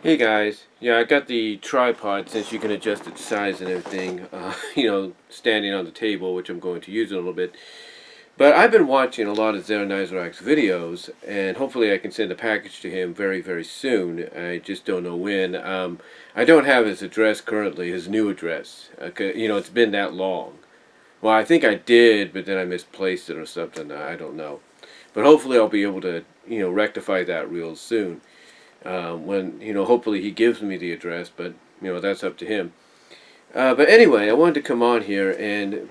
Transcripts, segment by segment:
Hey guys, yeah, I got the tripod since you can adjust its size and everything, standing on the table, which I'm going to use in a little bit. But I've been watching a lot of Zeranizerak's videos, and hopefully I can send a package to him very, very soon. I just don't know when. I don't have his address currently, his new address. It's been that long. Well, I think I did, but then I misplaced it or something. I don't know. But hopefully I'll be able to, rectify that real soon. When hopefully he gives me the address, but that's up to him. But anyway, I wanted to come on here, and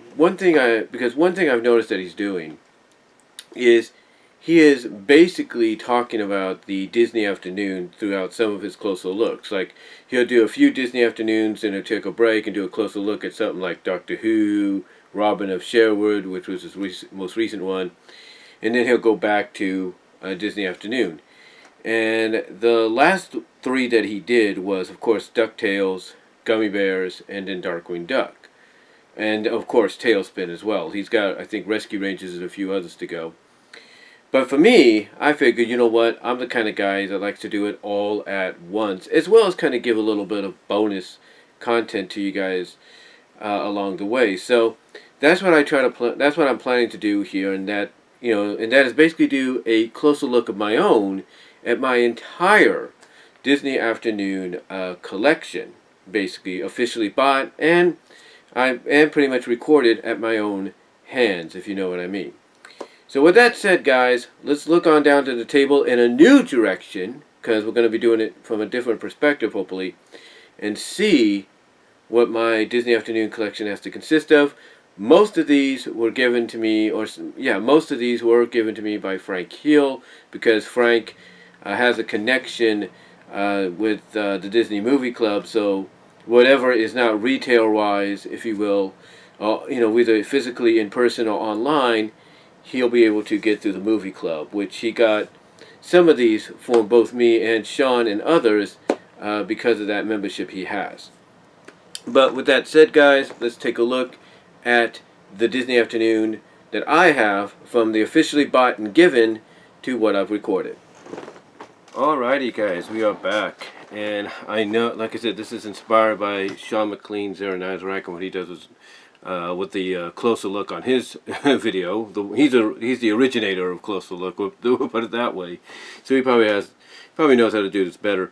because one thing I've noticed that he's doing is he is basically talking about the Disney afternoon throughout some of his closer looks. Like, he'll do a few Disney afternoons and he'll take a break and do a closer look at something like Doctor Who, Robin of Sherwood, which was his most recent one, and then he'll go back to Disney afternoon. And the last three that he did was, of course, Ducktales, Gummy Bears, and then Darkwing Duck. And, of course, Tailspin as well. He's got, I think, Rescue Rangers and a few others to go. But for me, I figured, you know what, I'm the kind of guy that likes to do it all at once, as well as kind of give a little bit of bonus content to you guys along the way. So that's what that's what I'm planning to do here, and that is basically do a closer look of my own at my entire Disney Afternoon collection, basically officially bought and pretty much recorded at my own hands, if you know what I mean. So with that said, guys, let's look on down to the table in a new direction, because we're going to be doing it from a different perspective, hopefully, and see what my Disney Afternoon collection has to consist of. Most of these were given to me, most of these were given to me by Frank Hill, because Frank has a connection with the Disney Movie Club, so whatever is not retail-wise, if you will, either physically in person or online, he'll be able to get through the movie club, which he got some of these for both me and Sean and others because of that membership he has. But with that said, guys, let's take a look at the Disney Afternoon that I have from the officially bought and given to what I've recorded. Alrighty, guys, we are back. And I know, like I said, this is inspired by Sean McLean's Zeranizerak and what he does is with the closer look on his video. He's the originator of closer look. We'll put it that way. So he probably knows how to do this better.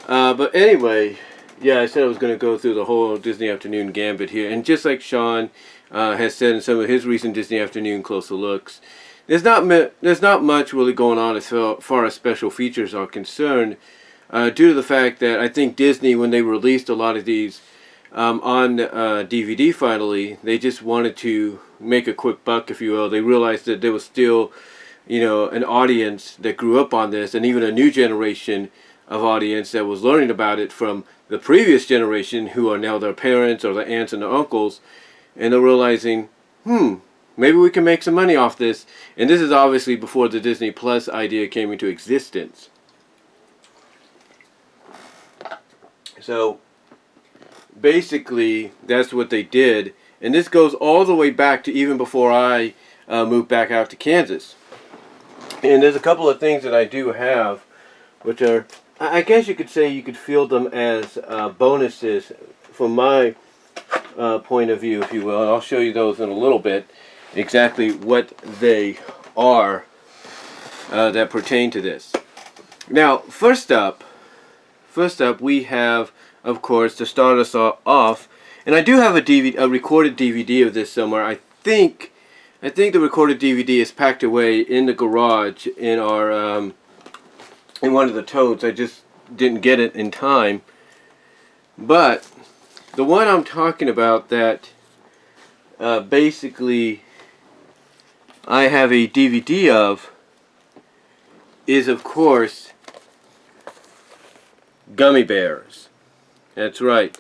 But anyway, yeah, I said I was going to go through the whole Disney Afternoon gambit here, and just like Sean has said in some of his recent Disney Afternoon closer looks, there's not much really going on as far as special features are concerned, due to the fact that I think Disney, when they released a lot of these on DVD finally, they just wanted to make a quick buck, if you will. They realized that there was still, an audience that grew up on this, and even a new generation of audience that was learning about it from the previous generation, who are now their parents or their aunts and their uncles, and they're realizing, maybe we can make some money off this. And this is obviously before the Disney Plus idea came into existence. So basically, that's what they did. And this goes all the way back to even before I moved back out to Kansas. And there's a couple of things that I do have, which are, I guess you could say you could feel them as bonuses from my point of view, if you will. And I'll show you those in a little bit, exactly what they are that pertain to this. Now, first up, we have, of course, to start us off, and I do have a recorded DVD of this somewhere. I think the recorded DVD is packed away in the garage in our in one of the totes. I just didn't get it in time. But the one I'm talking about that basically I have a DVD of is, of course, Gummy Bears. That's right.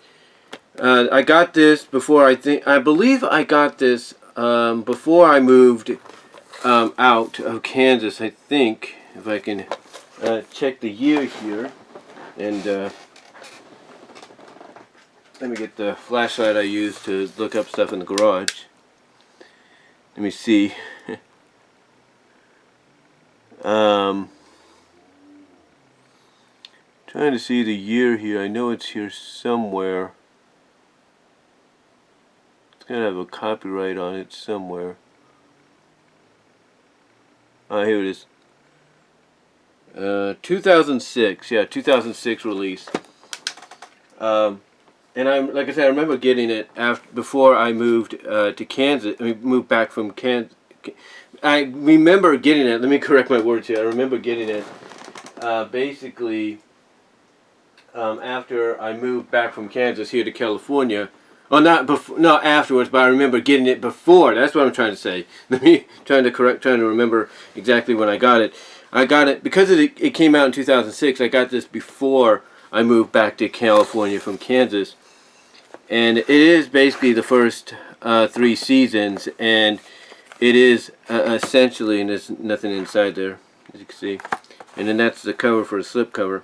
I got this before, I believe I got this before I moved out of Kansas, I think, if I can check the year here. And let me get the flashlight I use to look up stuff in the garage. Let me see. 20 Trying to see the year here. I know it's here somewhere. It's gonna have a copyright on it somewhere. Ah, here it is. 2006. Yeah, 2006 release. And like I said, I remember getting it before I moved to Kansas. I mean, moved back from Kansas. I remember getting it. Let me correct my words here. I remember getting it basically after I moved back from Kansas here to California. Well, not afterwards, but I remember getting it before. That's what I'm trying to say. Trying to remember exactly when I got it. I got it because it came out in 2006. I got this before I moved back to California from Kansas, and it is basically the first 3 seasons, and it is essentially, and there's nothing inside there, as you can see, and then that's the cover for the slipcover,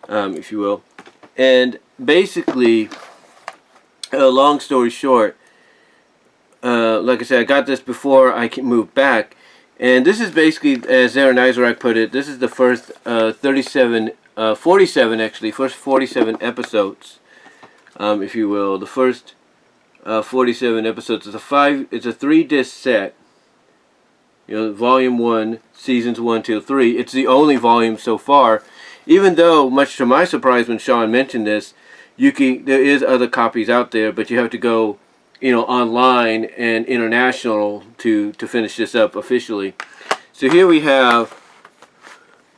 if you will, and basically, long story short, like I said, I got this before I moved back, and this is basically, as Aaron Isaac put it, this is the first 47 actually, first 47 episodes, if you will. The first 47 episodes. It's a 3-disc set. You know, volume 1, seasons 1 till 3. It's the only volume so far. Even though, much to my surprise when Sean mentioned this, there is other copies out there, but you have to go, you know, online and international to finish this up officially. So here we have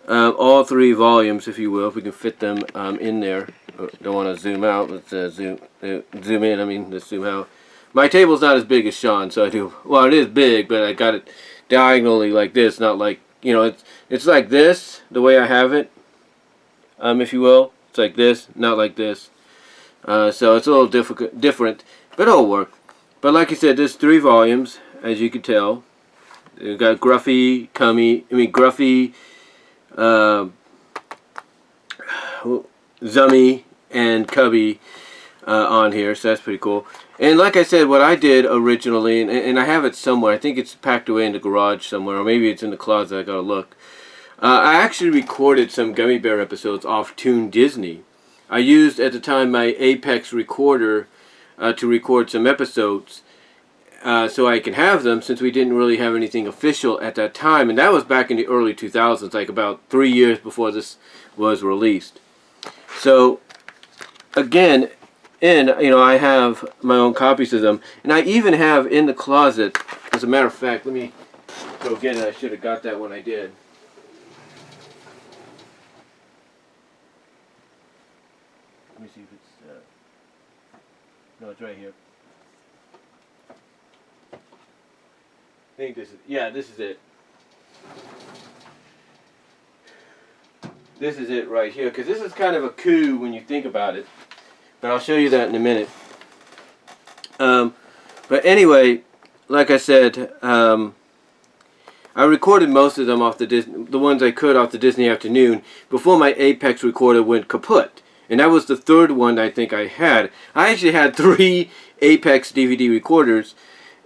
all 3 volumes, if you will, if we can fit them in there. Don't want to zoom out. Let's zoom in. I mean, let's zoom out. My table's not as big as Sean, so I do. Well, it is big, but I got it diagonally like this, not like, you know, it's like this, the way I have it, if you will. It's like this, not like this. So it's a little different, but it'll work. But like I said, there's 3 volumes, as you can tell. We've got Gruffy, Zummy, and Cubby on here, so that's pretty cool. And like I said, what I did originally, and I have it somewhere, I think it's packed away in the garage somewhere, or maybe it's in the closet, I gotta look. I actually recorded some Gummy Bear episodes off Toon Disney. I used at the time my Apex recorder to record some episodes so I can have them, since we didn't really have anything official at that time, and that was back in the early 2000s, like about 3 years before this was released. So again, I have my own copies of them, and I even have in the closet, as a matter of fact, let me go get it. I should have got that when I did. Let me see if it's no, it's right here. I think this is it. This is it right here, because this is kind of a coup when you think about it. But I'll show you that in a minute. But anyway, like I said, I recorded most of them off the ones I could off the Disney Afternoon before my Apex recorder went kaput. And that was the 3rd one I think I had. I actually had 3 Apex DVD recorders,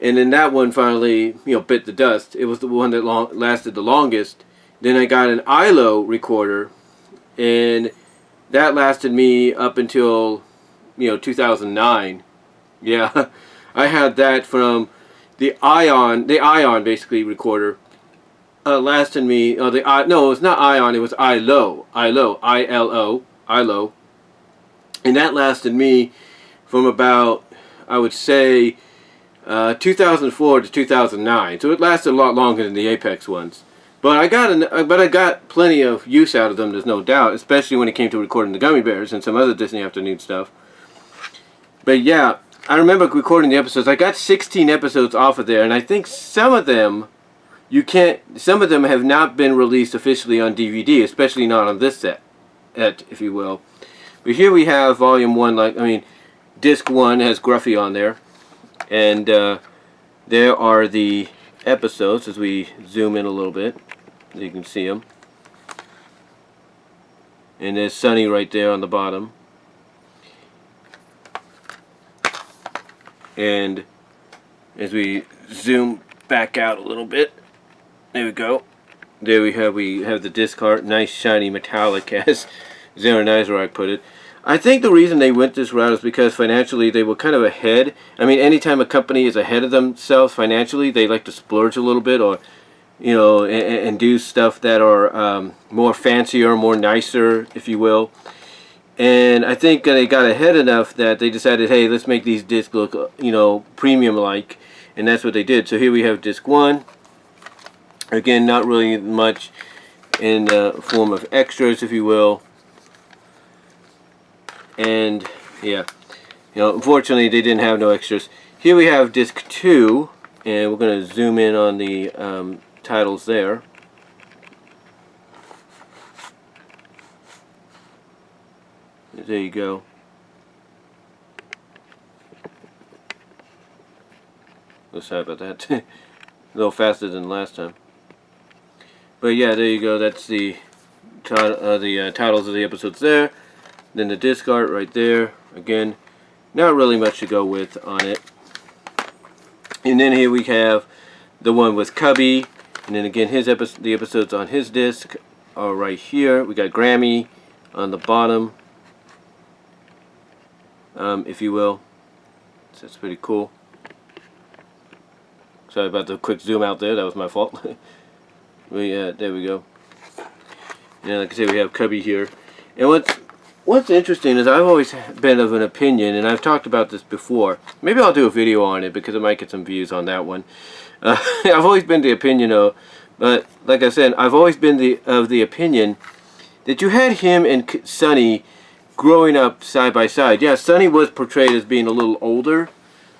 and then that one finally, you know, bit the dust. It was the one that lasted the longest. Then I got an ILO recorder, and that lasted me up until, you know, 2009. Yeah, I had that from the Ion basically recorder. Lasted me. No, it was not Ion. It was ILO, ILO, and that lasted me from about, I would say, 2004 to 2009. So it lasted a lot longer than the Apex ones. But I got plenty of use out of them, there's no doubt, especially when it came to recording the Gummy Bears and some other Disney Afternoon stuff. But yeah, I remember recording the episodes. I got 16 episodes off of there, and I think some of them have not been released officially on DVD, especially not on this set, if you will. But here we have Volume 1, Disc 1 has Gruffy on there, and there are the episodes as we zoom in a little bit. You can see them. And there's Sunny right there on the bottom. And as we zoom back out a little bit, there we go. there we have the disc art, nice shiny metallic, as Zara Nizorak put it. I think the reason they went this route is because financially they were kind of ahead. I mean, anytime a company is ahead of themselves financially, they like to splurge a little bit, or and do stuff that are more fancier, more nicer, if you will. And I think they got ahead enough that they decided, hey, let's make these discs look, premium-like, and that's what they did. So here we have disc 1. Again, not really much in the form of extras, if you will. And yeah, unfortunately they didn't have no extras. Here we have disc 2, and we're going to zoom in on the titles there. There you go. Sorry about that. A little faster than last time. But yeah, there you go. That's the titles of the episodes there. Then the disc art right there. Again, not really much to go with on it. And then here we have the one with Cubby. And then again, the episodes on his disc are right here. We got Grammy on the bottom, if you will. So that's pretty cool. Sorry about the quick zoom out there. That was my fault. But yeah, there we go. And like I said, we have Cubby here. And what's interesting is I've always been of an opinion, and I've talked about this before. Maybe I'll do a video on it because I might get some views on that one. I've always been the opinion of, but like I said, I've always been of the opinion that you had him and Sonny growing up side by side. Yeah, Sonny was portrayed as being a little older,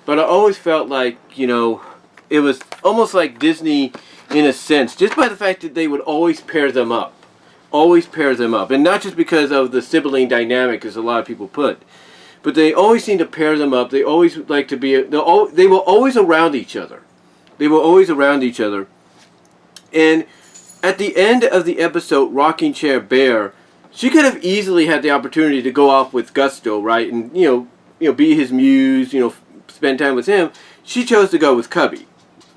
but I always felt like, it was almost like Disney in a sense, just by the fact that they would always pair them up. Always pair them up. And not just because of the sibling dynamic, as a lot of people put, but they always seem to pair them up. They always like to be, they were always around each other. They were always around each other. And at the end of the episode, Rocking Chair Bear, she could have easily had the opportunity to go off with Gusto, right? And, be his muse, spend time with him. She chose to go with Cubby.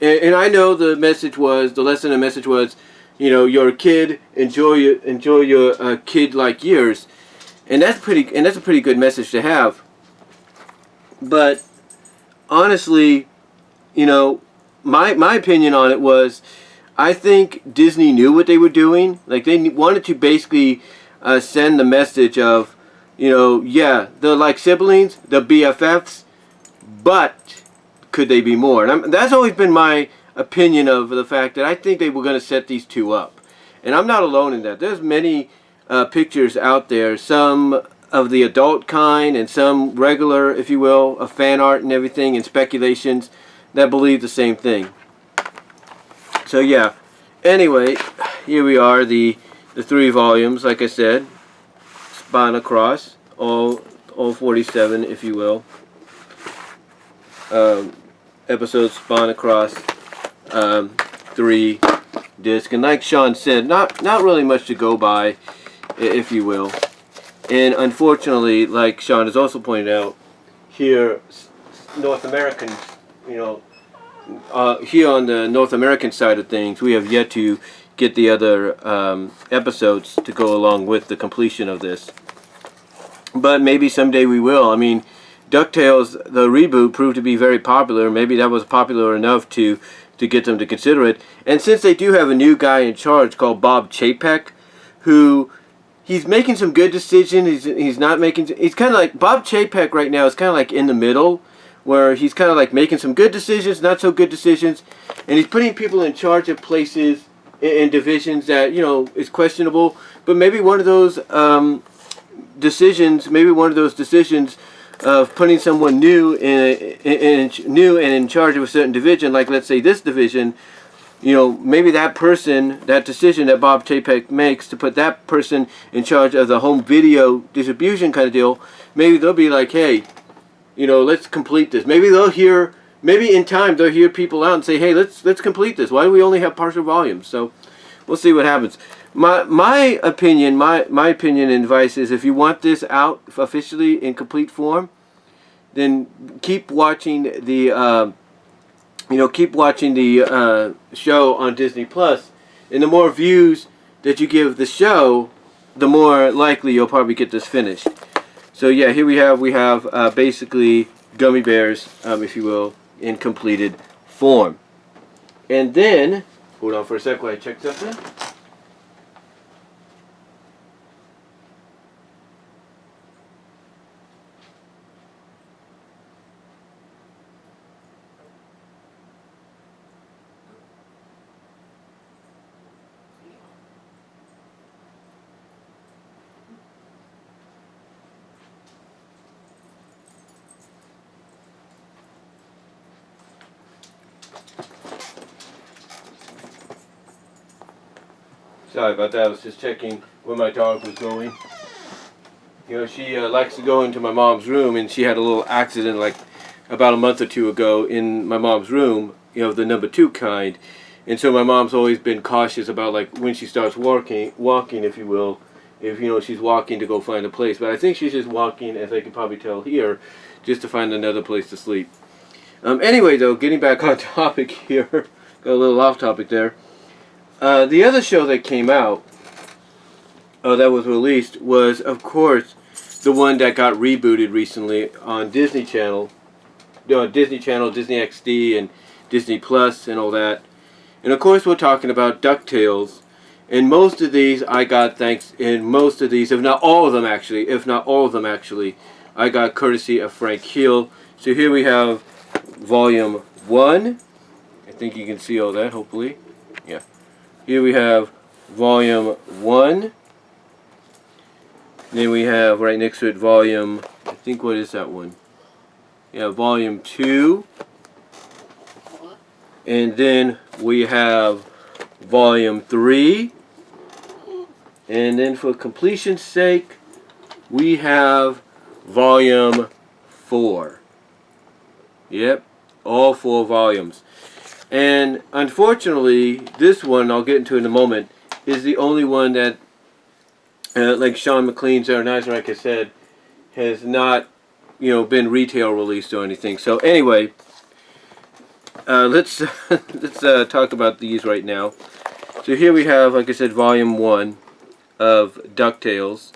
And I know the lesson of the message was, you're a kid, enjoy your kid-like years. And that's a pretty good message to have. But honestly, my opinion on it was, I think Disney knew what they were doing. Like, they wanted to basically send the message of, yeah, they're like siblings, they're BFFs, but could they be more? And that's always been my opinion of the fact that I think they were going to set these two up. And I'm not alone in that. There's many pictures out there, some of the adult kind and some regular, if you will, of fan art and everything, and speculations that believe the same thing. So yeah, anyway, here we are, the 3 volumes, like I said, spun across, all 47, if you will. Episodes spun across 3 discs, and like Sean said, not really much to go by, if you will. And unfortunately, like Sean has also pointed out, here, North American, here on the North American side of things, we have yet to get the other episodes to go along with the completion of this. But maybe someday we will. I mean, DuckTales, the reboot, proved to be very popular. Maybe that was popular enough to get them to consider it. And since they do have a new guy in charge called Bob Chapek, who, he's making some good decisions. He's not making, he's kind of like, Bob Chapek right now is kind of like in the middle, where he's kind of like making some good decisions, not so good decisions, and he's putting people in charge of places in divisions that, is questionable. But maybe one of those decisions of putting someone new new and in charge of a certain division, like let's say this division, maybe that person, that decision that Bob Chapek makes to put that person in charge of the home video distribution kind of deal, maybe they'll be like, hey, let's complete this. Maybe in time they'll hear people out and say, hey, let's complete this. Why do we only have partial volumes? So we'll see what happens. My opinion and advice is, if you want this out officially in complete form, then keep watching the show on Disney Plus, And the more views that you give the show, the more likely you'll probably get this finished. So yeah, here we have basically Gummy Bears, if you will, in completed form. And then, hold on for a sec while I check something. Sorry about that, I was just checking where my dog was going. You know, she likes to go into my mom's room, and she had a little accident like about a month or two ago in my mom's room, you know, the number 2 kind. And so my mom's always been cautious about like when she starts walking, if you will, if, you know, she's walking to go find a place. But I think she's just walking, as I can probably tell here, just to find another place to sleep. Anyway, though, getting back on topic here, got a little off topic there. The other show that came out, that was released, was, of course, the one that got rebooted recently on Disney Channel. Disney Channel, Disney XD, and Disney Plus, and all that. And, of course, we're talking about Ducktales. And most of these I got thanks, in most of these, if not all of them actually, I got courtesy of Frank Hill. So here we have Volume 1. I think you can see all that, hopefully. Yeah. Here we have Volume 1. Then we have right next to it Volume, I think, what is that one? Yeah, Volume 2. And then we have Volume 3. And then for completion's sake, we have Volume 4. Yep, all 4 volumes. And unfortunately, this one, I'll get into in a moment, is the only one that, like Sean McLean's Zeranizer, like I said, has not, you know, been retail released or anything. So anyway, let's talk about these right now. So here we have, like I said, Volume 1 of Ducktales,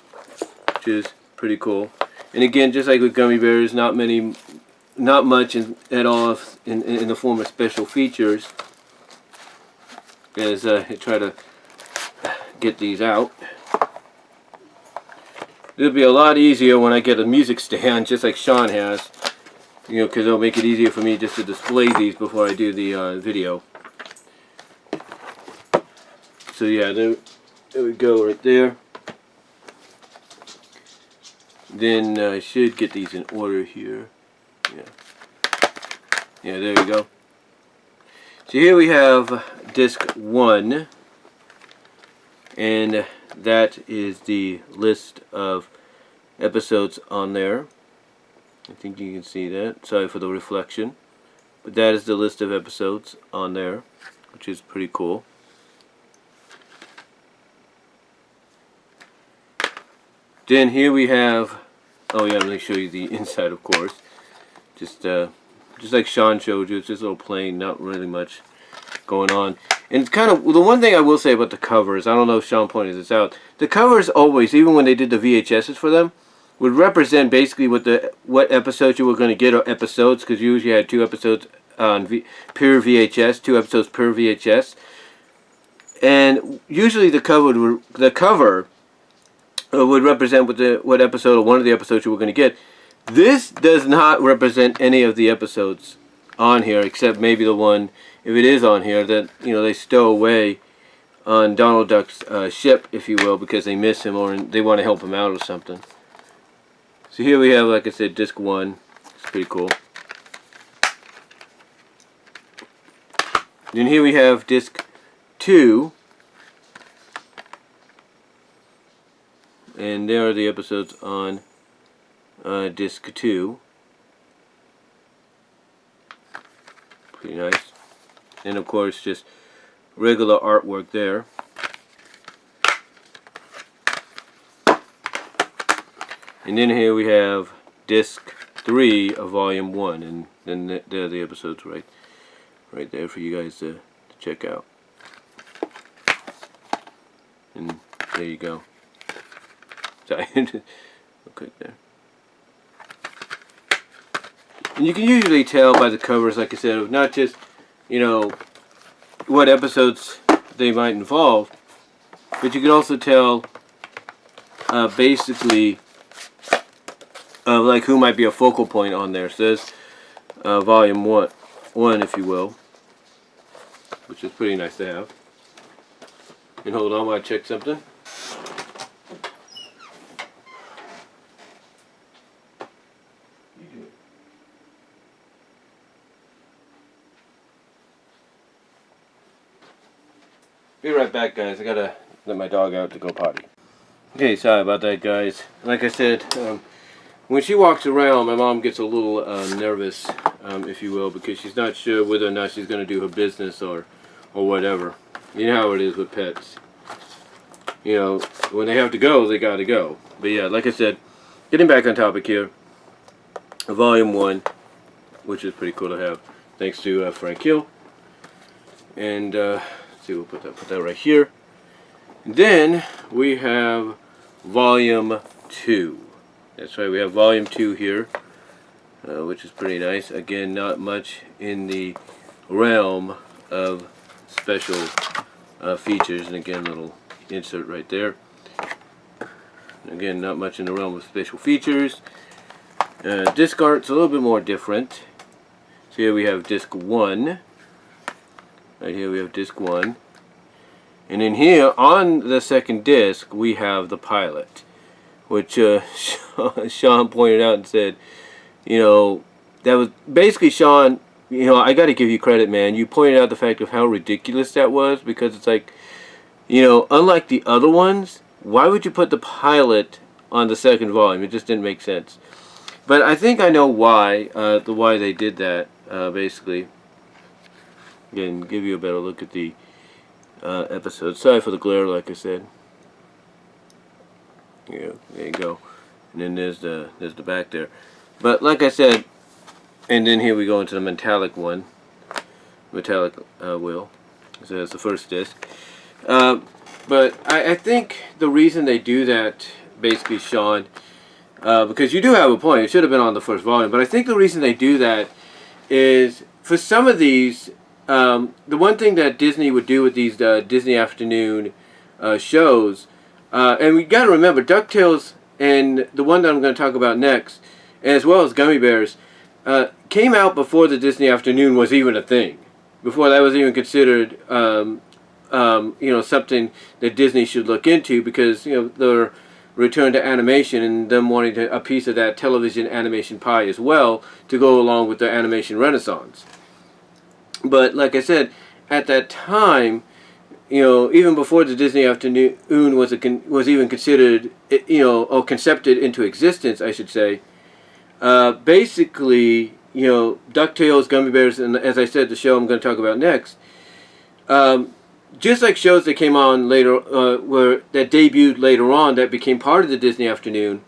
which is pretty cool. And again, just like with Gummy Bears, not much at all in the form of special features, as I try to get these out. It'll be a lot easier when I get a music stand, just like Sean has, you know, because it'll make it easier for me just to display these before I do the video. So yeah, there we go right there. Then I should get these in order here. Yeah, there we go. So here we have Disc 1, and that is the list of episodes on there. I think you can see that. Sorry for the reflection. But that is the list of episodes on there, which is pretty cool. Then here we have, oh yeah, let me show you the inside, of course. Just like Sean showed you, it's just a little plain, not really much going on. And kind of, the one thing I will say about the covers, I don't know if Sean pointed this out, the covers always, even when they did the VHSs for them, would represent basically what episodes you were going to get, or episodes, because you usually had 2 episodes on per VHS, 2 episodes per VHS. And usually the cover would represent what episode or one of the episodes you were going to get. This does not represent any of the episodes on here, except maybe the one, if it is on here, that, you know, they stow away on Donald Duck's ship, if you will, because they miss him or they want to help him out or something. So here we have, like I said, Disc 1. It's pretty cool. Then here we have Disc 2. And there are the episodes on Disc 2. Pretty nice. And of course, just regular artwork there. And then here we have Disc 3 of Volume 1. And then there are the episodes right there for you guys to check out. And there you go. Sorry, real quick there. And you can usually tell by the covers, like I said, of not just, you know, what episodes they might involve, but you can also tell basically like who might be a focal point on there. So there's volume one, if you will, which is pretty nice to have. And hold on while I check something. Be right back, guys. I gotta let my dog out to go potty. Okay, sorry about that, guys. Like I said, when she walks around, my mom gets a little nervous, if you will, because she's not sure whether or not she's gonna do her business or whatever. You know how it is with pets. You know, when they have to go, they gotta go. But yeah, like I said, getting back on topic here, Volume 1, which is pretty cool to have, thanks to Frank Hill. And let's see, we'll put that right here. And then we have Volume 2. That's right, we have Volume 2 here, which is pretty nice. Again, not much in the realm of special features. And again, little insert right there. Again, not much in the realm of special features. Disc art's a little bit more different. So here we have disc 1. Right here we have disc 1. And in here, on the second disc, we have the pilot. Which Sean pointed out and said, you know, that was basically, Sean, you know, I got to give you credit, man. You pointed out the fact of how ridiculous that was, because it's like, you know, unlike the other ones, why would you put the pilot on the second volume? It just didn't make sense. But I think I know why, why they did that, basically. Again, give you a better look at the episode. Sorry for the glare, like I said. Yeah, there you go. And then there's the back there. But like I said, and then here we go into the metallic one. Metallic wheel. So that's the first disc. But I think the reason they do that, basically, Sean, because you do have a point, it should have been on the first volume, but I think the reason they do that is, for some of these, the one thing that Disney would do with these Disney Afternoon shows, and we got to remember, DuckTales and the one that I'm going to talk about next, as well as Gummy Bears, came out before the Disney Afternoon was even a thing. Before that was even considered, you know, something that Disney should look into, because, you know, their return to animation and them wanting a piece of that television animation pie as well to go along with their animation renaissance. But like I said, at that time, you know, even before the Disney Afternoon was even considered, you know, or concepted into existence, I should say, basically, you know, DuckTales, Gummy Bears, and as I said, the show I'm going to talk about next, just like shows that came on later, that debuted later on, that became part of the Disney Afternoon,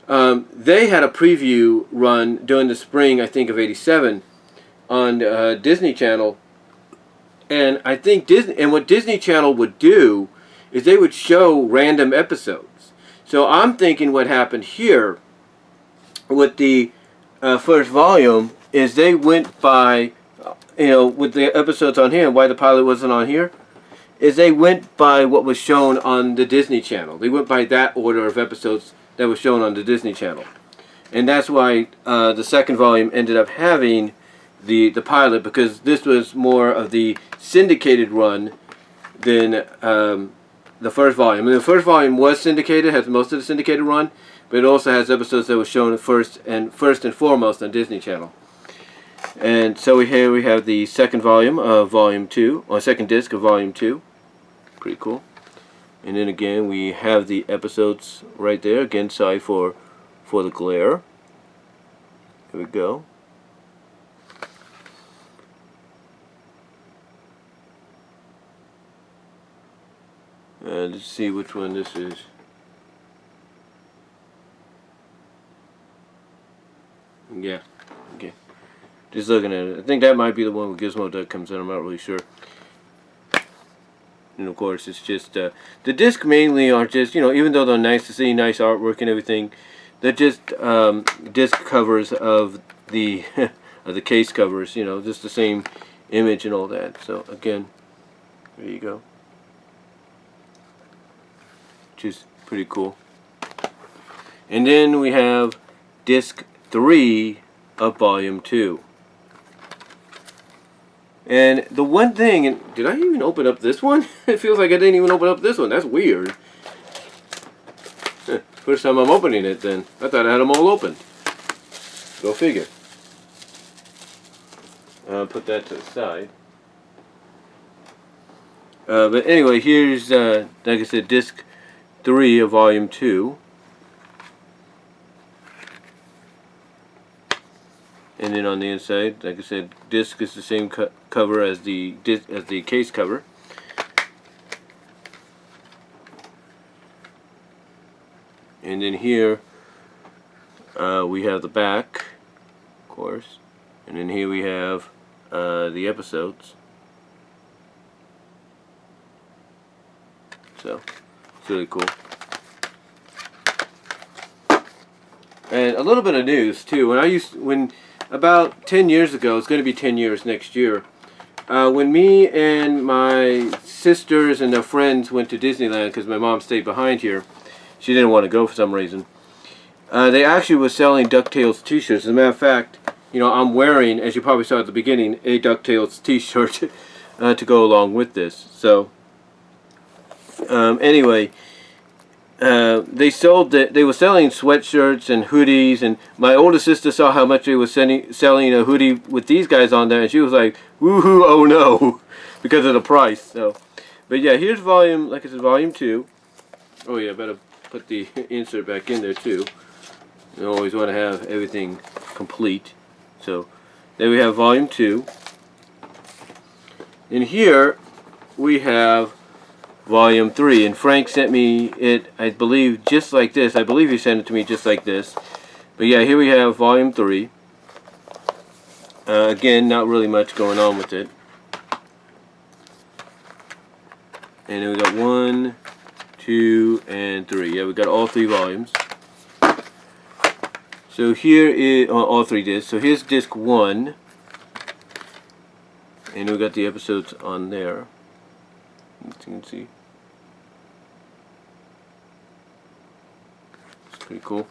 they had a preview run during the spring, I think, of '87 on Disney Channel. And I think what Disney Channel would do is they would show random episodes. So I'm thinking what happened here with the first volume is they went by, you know, with the episodes on here, and why the pilot wasn't on here, is they went by what was shown on the Disney Channel. They went by that order of episodes that was shown on the Disney Channel. And that's why the second volume ended up having the pilot, because this was more of the syndicated run than the first volume. And the first volume was syndicated, has most of the syndicated run, but it also has episodes that were shown first and foremost on Disney Channel. And so here we have the second volume of Volume 2, or second disc of Volume 2. Pretty cool. And then again we have the episodes right there. Again, sorry for the glare. Here we go. Let's see which one this is. Yeah, okay. Just looking at it. I think that might be the one where Gizmo Duck comes in. I'm not really sure. And of course, it's just the disc mainly are just, you know, even though they're nice to see, nice artwork and everything, they're just disc covers of the of the case covers. You know, just the same image and all that. So again, there you go. Which is pretty cool. And then we have disc 3 of volume 2. And the one thing, and did I even open up this one? It feels like I didn't even open up this one. That's weird. First time I'm opening it then. I thought I had them all open. Go figure. Put that to the side. But anyway, here's, like I said, disc 3 of volume 2. And then on the inside, like I said, disc is the same cover as the case cover. And then here we have the back, of course. And then here we have the episodes. So it's really cool. And a little bit of news too. When about 10 years ago, it's going to be 10 years next year, when me and my sisters and their friends went to Disneyland, because my mom stayed behind here, she didn't want to go for some reason, they actually were selling DuckTales t-shirts. As a matter of fact, you know, I'm wearing, as you probably saw at the beginning, a DuckTales t-shirt to go along with this. So anyway, they were selling sweatshirts and hoodies, and my older sister saw how much they were selling a hoodie with these guys on there, and she was like, woohoo, oh no, because of the price. So, but yeah, here's volume, like I said, volume 2. Oh yeah, better put the insert back in there too. You always want to have everything complete. So there we have volume 2. And here we have volume 3, and Frank sent me it, I believe, just like this. I believe he sent it to me just like this. But yeah, here we have volume 3. Again, not really much going on with it. And then we got 1, 2, and 3. Yeah, we got all 3 volumes. So here is all 3 discs. So here's disc 1, and we got the episodes on there. As you can see, it's pretty cool.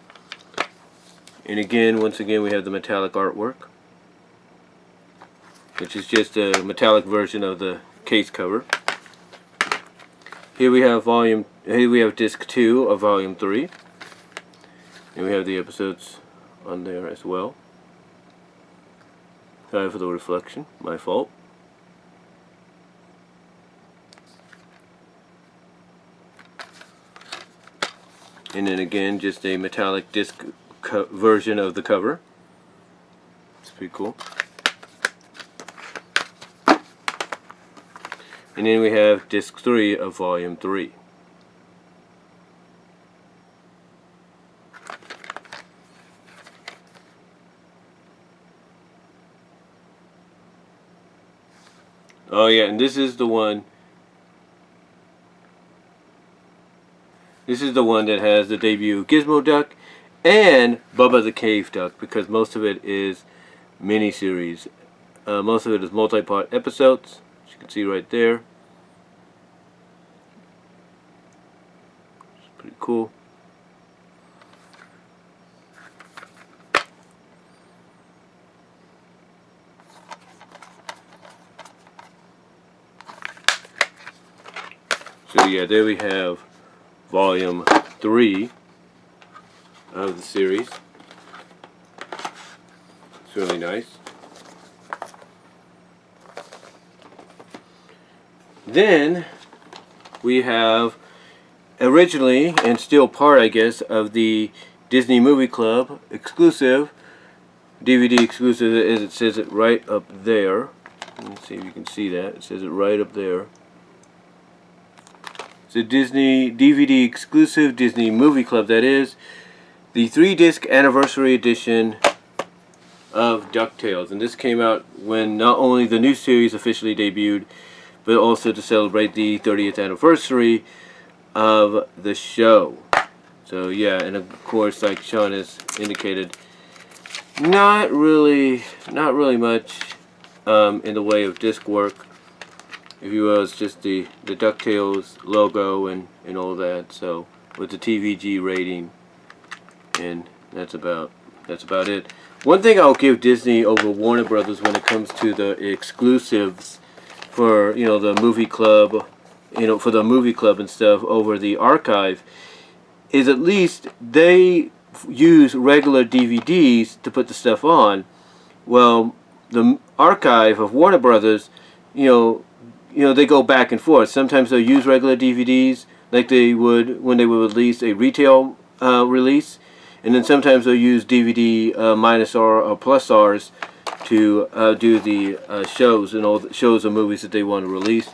And again, once again, we have the metallic artwork, which is just a metallic version of the case cover. Here we have disc 2 of volume 3, and we have the episodes on there as well. Sorry for the reflection, my fault. And then again, just a metallic disc version of the cover. It's pretty cool. And then we have disc 3 of volume 3. Oh yeah, and this is the one. This is the one that has the debut Gizmo Duck and Bubba the Cave Duck, because most of it is mini-series. Most of it is multi-part episodes, as you can see right there. It's pretty cool. So yeah, there we have volume 3 of the series. It's really nice. Then we have originally, and still part I guess, of the Disney Movie Club exclusive, DVD exclusive, as it says it right up there. Let's see if you can see that. It says it right up there. It's a Disney DVD exclusive Disney Movie Club, that is. The 3-disc anniversary edition of DuckTales. And this came out when not only the new series officially debuted, but also to celebrate the 30th anniversary of the show. So yeah, and of course, like Sean has indicated, not really much in the way of disc work, if you will. It's just the DuckTales logo and all that. So with the TVG rating, and that's about it. One thing I'll give Disney over Warner Brothers when it comes to the exclusives for, you know, the movie club, you know, for the movie club and stuff over the archive, is at least they use regular DVDs to put the stuff on. Well, the archive of Warner Brothers, you know, they go back and forth. Sometimes they'll use regular DVDs like they would when they would release a retail release, and then sometimes they'll use DVD minus R or plus Rs to do the shows and all the shows or movies that they want to release.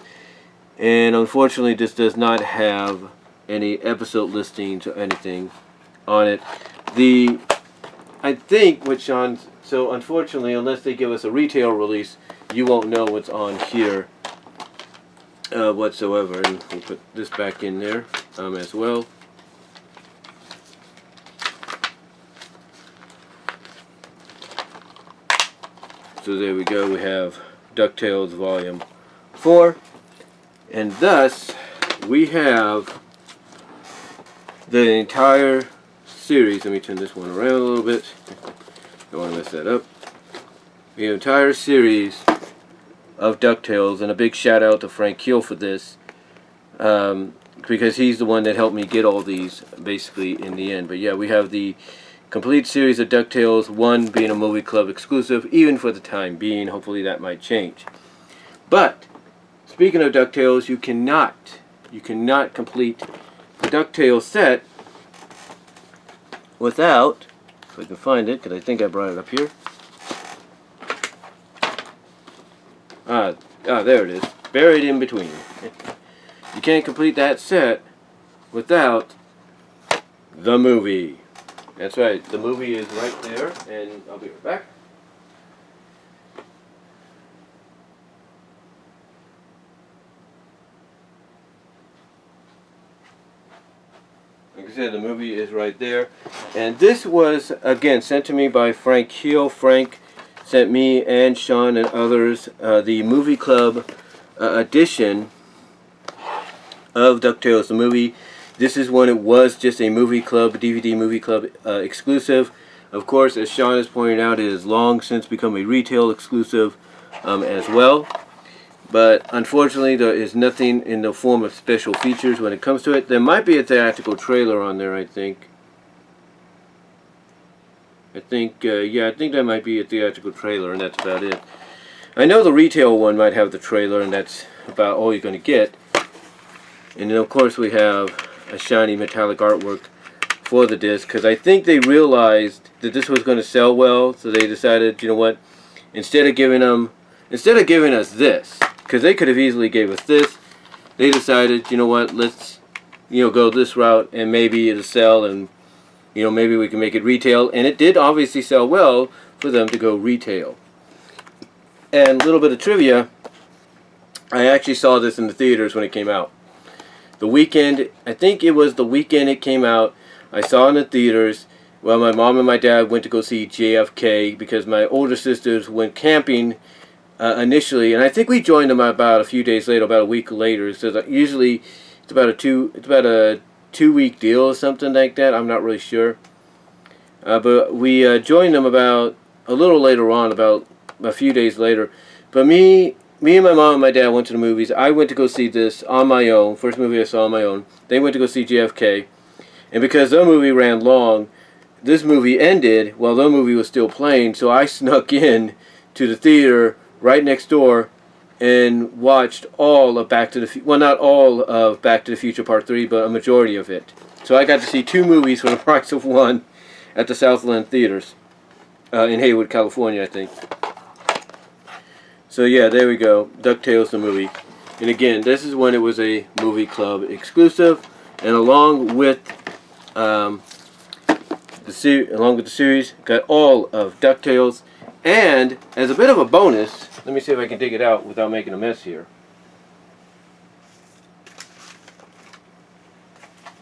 And unfortunately, this does not have any episode listings or anything on it. I think what Sean, so unfortunately, unless they give us a retail release, you won't know what's on here whatsoever. And we'll put this back in there as well. So there we go, we have DuckTales Volume 4, and thus we have the entire series. Let me turn this one around a little bit. Don't want to mess that up. The entire series of DuckTales, and a big shout out to Frank Keel for this, because he's the one that helped me get all these basically in the end. But yeah, we have the complete series of DuckTales, one being a movie club exclusive, even for the time being. Hopefully that might change. But speaking of DuckTales, you cannot complete the DuckTales set without, if I can find it, because I think I brought it up here. There it is, buried in between. You can't complete that set without the movie. That's right, the movie is right there, and I'll be right back. Like I said, the movie is right there. And this was, again, sent to me by Frank Keel. Frank sent me and Sean and others the movie club edition of DuckTales, the movie. This is when it was just a movie club, DVD movie club exclusive. Of course, as Sean has pointed out, it has long since become a retail exclusive as well. But unfortunately, there is nothing in the form of special features when it comes to it. There might be a theatrical trailer on there, I think. Yeah, I think there might be a theatrical trailer, and that's about it. I know the retail one might have the trailer, and that's about all you're going to get. And then, of course, we have a shiny metallic artwork for the disc, because I think they realized that this was going to sell well, so they decided, you know what, instead of giving us this, because they could have easily gave us this, they decided, you know what, let's, you know, go this route, and maybe it'll sell, and, you know, maybe we can make it retail. And it did obviously sell well for them to go retail. And a little bit of trivia, I actually saw this in the theaters when it came out. The weekend, I think it was the weekend it came out, I saw it in the theaters. Well, my mom and my dad went to go see JFK because my older sisters went camping initially, and I think we joined them about a few days later, about a week later. So usually it's about a 2-week deal or something like that. I'm not really sure, but we joined them about a little later on, about a few days later. But me and my mom and my dad went to the movies. I went to go see this on my own. First movie I saw on my own. They went to go see JFK, and because their movie ran long, this movie ended while their movie was still playing. So I snuck in to the theater right next door and watched all of Back to the Future. Well, not all of Back to the Future Part 3, but a majority of it. So I got to see 2 movies for the price of 1 at the Southland Theaters in Haywood, California, I think. So yeah, there we go. DuckTales the movie. And again, this is when it was a movie club exclusive, and along with the series, got all of DuckTales. And as a bit of a bonus, let me see if I can dig it out without making a mess here.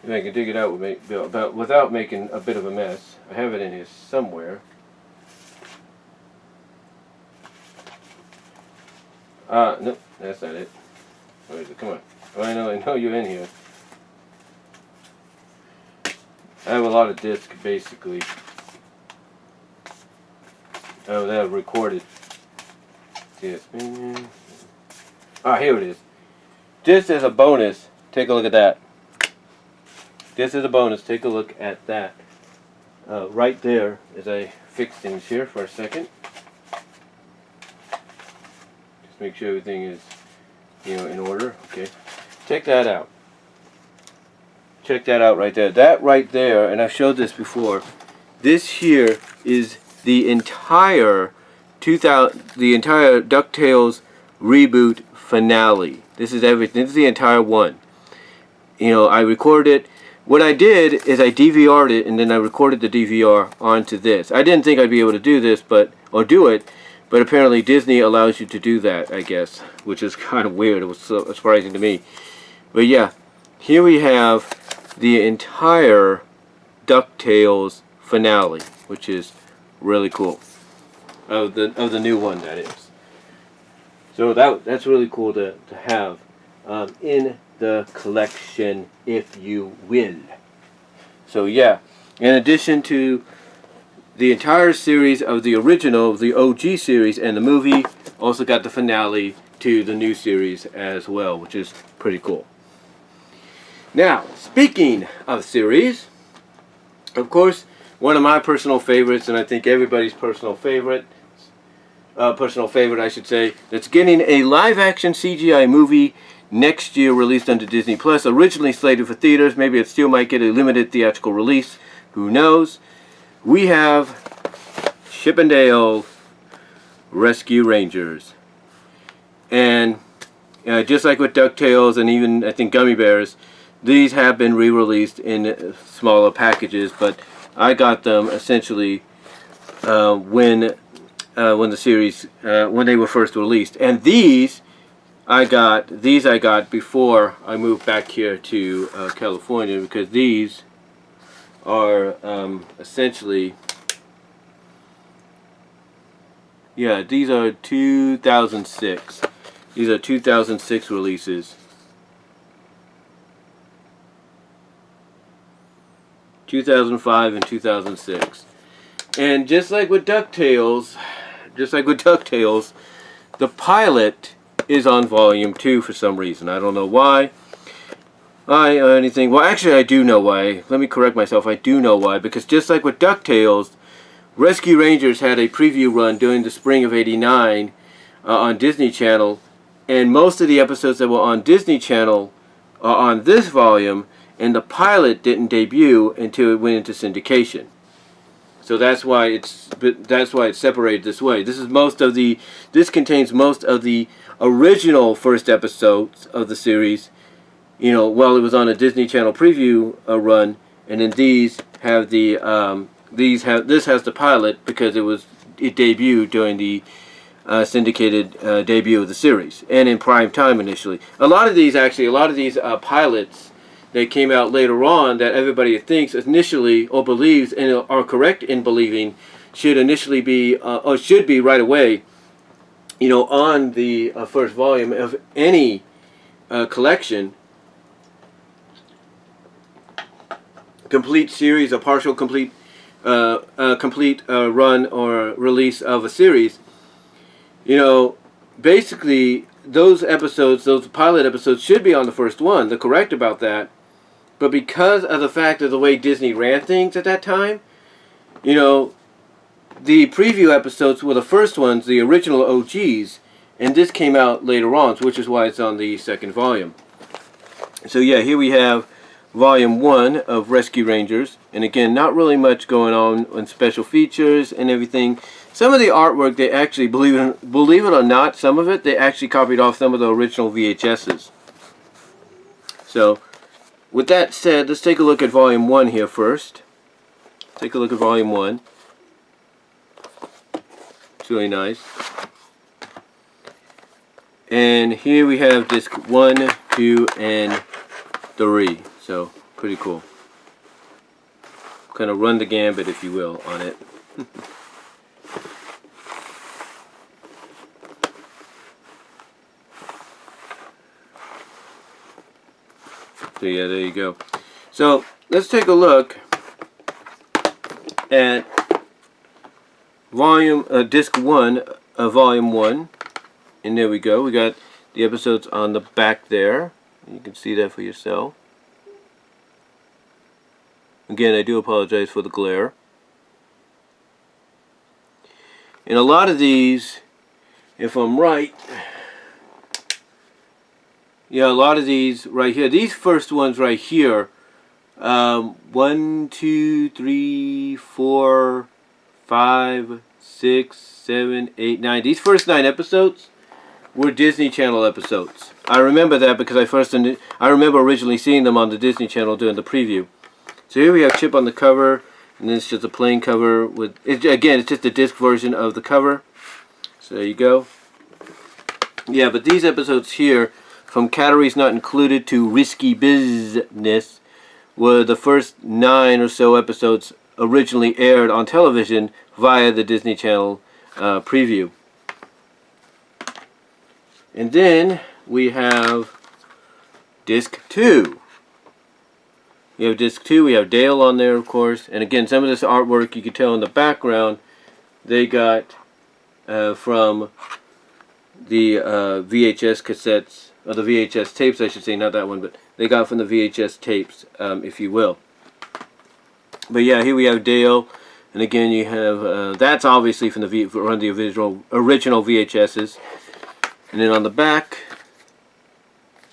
If I can dig it out without making a bit of a mess. I have it in here somewhere. Nope, that's not it. Where is it? Come on. Oh, I know you're in here. I have a lot of discs, basically. Oh, that I've recorded. Yes. Here it is. This is a bonus. Take a look at that. This is a bonus. Take a look at that. Right there, as I fix things here for a second. Just make sure everything is, in order. Okay. Check that out. Check that out right there. That right there, and I've showed this before. This here is the entire DuckTales reboot finale. This is everything. This is the entire one. I recorded it. What I did is I DVR'd it, and then I recorded the DVR onto this. I didn't think I'd be able to do this, but apparently Disney allows you to do that, I guess, which is kind of weird. It was so surprising to me. But yeah, here we have the entire DuckTales finale, which is really cool. Of the new one, that is. So that's really cool to have in the collection, if you will. So yeah, in addition to the entire series of the original, the OG series, and the movie, also got the finale to the new series as well, which is pretty cool. Now, speaking of series, of course, one of my personal favorites, and I think everybody's personal favorite, I should say, that's getting a live-action CGI movie next year, released under Disney Plus. Originally slated for theaters, maybe it still might get a limited theatrical release. Who knows? We have Chippendale Rescue Rangers, and just like with DuckTales and even I think Gummy Bears, these have been re-released in smaller packages. But I got them essentially when the series when they were first released, and these I got before I moved back here to California, because these are essentially, yeah, these are 2006. These are 2006 releases. 2005 and 2006. And just like with DuckTales, the pilot is on volume 2 for some reason. I don't know why. Well, actually, I do know why. Let me correct myself. I do know why. Because just like with DuckTales, Rescue Rangers had a preview run during the spring of '89 on Disney Channel. And most of the episodes that were on Disney Channel are on this volume. And the pilot didn't debut until it went into syndication. So that's why it's separated this way. This contains most of the original first episodes of the series, while it was on a Disney Channel preview run, and then this has the pilot because it debuted during the syndicated debut of the series, and in prime time initially. A lot of these pilots that came out later on that everybody thinks initially or believes and are correct in believing should initially be or should be right away, on the first volume of any collection, complete series, a partial complete run or release of a series. Basically those pilot episodes should be on the first one. They're correct about that. But because of the fact of the way Disney ran things at that time, the preview episodes were the first ones, the original OGs, and this came out later on, which is why it's on the second volume. So yeah, here we have volume 1 of Rescue Rangers, and again, not really much going on special features and everything. Some of the artwork, they actually, believe it or not, some of it, they actually copied off some of the original VHSs. So, with that said, let's take a look at volume 1 here first. Take a look at volume 1. It's really nice. And here we have disc 1, 2, and 3. So Pretty cool. Kind of run the gambit, if you will, on it. So yeah, there you go. So let's take a look at disc 1 of volume 1, and there we go. We got the episodes on the back there. You can see that for yourself. Again, I do apologize for the glare. And a lot of these, if I'm right, yeah, a lot of these right here, these first ones right here, 1, 2, 3, 4, 5, 6, 7, 8, 9. These first 9 episodes were Disney Channel episodes. I remember that because I remember originally seeing them on the Disney Channel during the preview. So here we have Chip on the cover, and then it's just a plain cover with, again, it's just a disc version of the cover. So there you go. Yeah, but these episodes here, from Categories Not Included to Risky Business, were the first 9 or so episodes originally aired on television via the Disney Channel preview. And then we have disc 2. We have disc 2, we have Dale on there, of course. And again, some of this artwork you can tell in the background they got from the VHS cassettes, or the VHS tapes, I should say, not that one, but they got from the VHS tapes, if you will. But yeah, here we have Dale, and again you have, that's obviously from the original VHSs. And then on the back,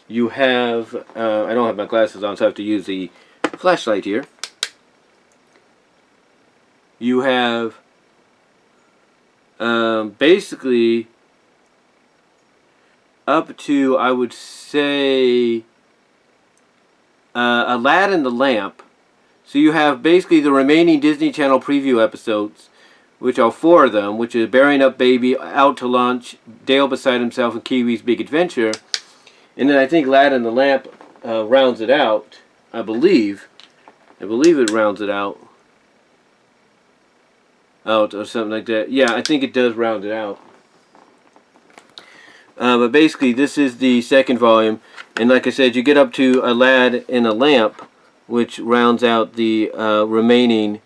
you have, I don't have my glasses on, so I have to use the flashlight here. You have basically up to, I would say, Aladdin the Lamp. So you have basically the remaining Disney Channel preview episodes, which are 4 of them, which is Bearing Up Baby, Out to Lunch, Dale Beside Himself, and Kiwi's Big Adventure. And then I think Aladdin the Lamp rounds it out, I believe. I believe it rounds it out. Or something like that. Yeah, I think it does round it out. But basically, this is the second volume. And like I said, you get up to Aladdin in a Lamp, which rounds out the remaining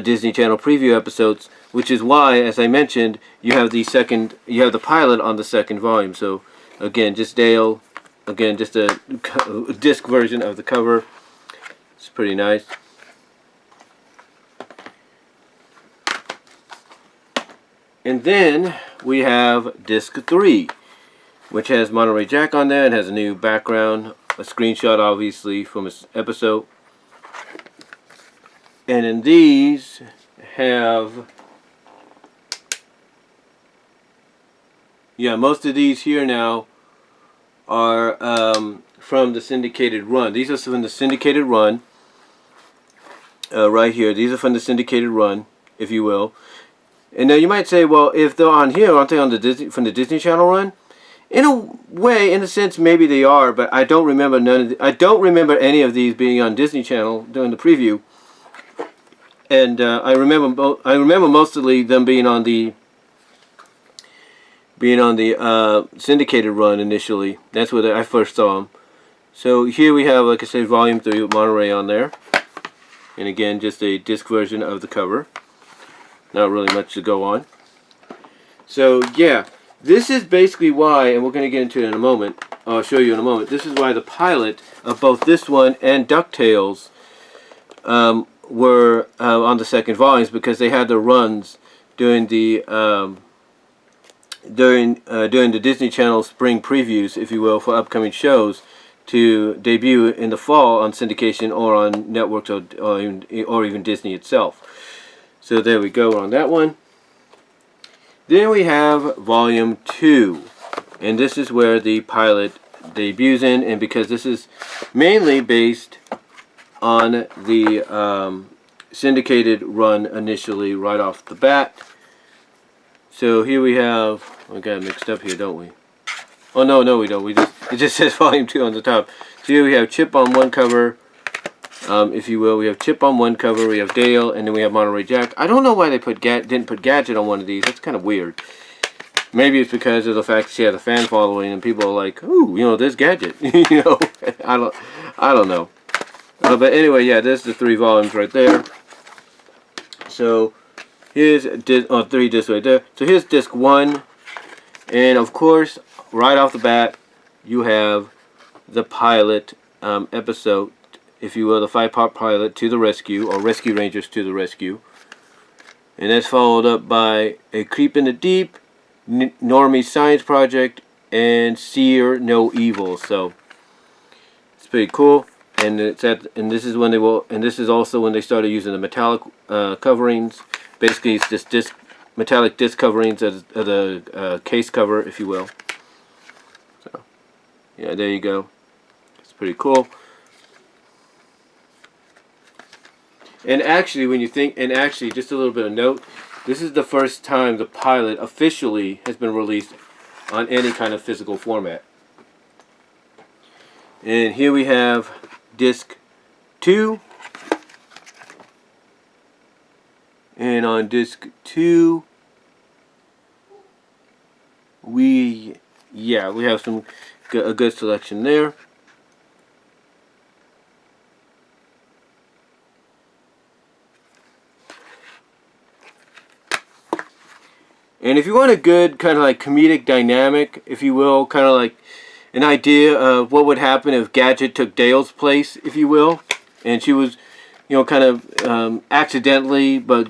Disney Channel preview episodes, which is why, as I mentioned, you have the pilot on the second volume. So again, just Dale, again, just a disc version of the cover. It's pretty nice. And then we have disc 3, which has Monterey Jack on there and has a new background, a screenshot obviously from his episode. And in these have, yeah, most of these here now are from the syndicated run. These are from the syndicated run right here. These are from the syndicated run, if you will. And now you might say, well, if they're on here, aren't they on the from the Disney Channel run? In a way, in a sense, maybe they are, but I don't remember I don't remember any of these being on Disney Channel during the preview. And I remember mostly them being on the syndicated run initially. That's where I first saw them. So here we have, like I said, Volume 3 with Monterey on there. And again, just a disc version of the cover. Not really much to go on. So yeah, this is basically why, and we're going to get into it in a moment. I'll show you in a moment. This is why the pilot of both this one and Ducktales were on the second volumes, because they had their runs during the during the Disney Channel spring previews, if you will, for upcoming shows to debut in the fall on syndication or on networks or even Disney itself. So there we go on that one. Then we have Volume 2, and this is where the pilot debuts in, and because this is mainly based on the syndicated run initially right off the bat. So here we have, we got it mixed up here, don't we? Oh no, we don't. It just says Volume 2 on the top. So here we have Chip on one cover, if you will. We have Chip on one cover, we have Dale, and then we have Monterey Jack. I don't know why they didn't put Gadget on one of these. That's kind of weird. Maybe it's because of the fact she has a fan following, and people are like, "Ooh, you know, this Gadget." You know, I don't know. But anyway, yeah, there's the 3 volumes right there. So here's 3 discs right there. So here's disc 1, and of course, right off the bat, you have the pilot episode, if you will, the 5-part pilot to the rescue, or Rescue Rangers to the rescue. And that's followed up by A Creep in the Deep, Normie Science Project, and Seer No Evil. So it's pretty cool. And this is when this is also when they started using the metallic coverings. Basically, it's just metallic disc coverings as the case cover, if you will. So yeah, there you go. It's pretty cool. And actually, just a little bit of note, this is the first time the pilot officially has been released on any kind of physical format. And here we have disc 2. And on disc 2, we have a good selection there. And if you want a good kind of like comedic dynamic, if you will, kind of like an idea of what would happen if Gadget took Dale's place, if you will, and she was, you know, kind of accidentally but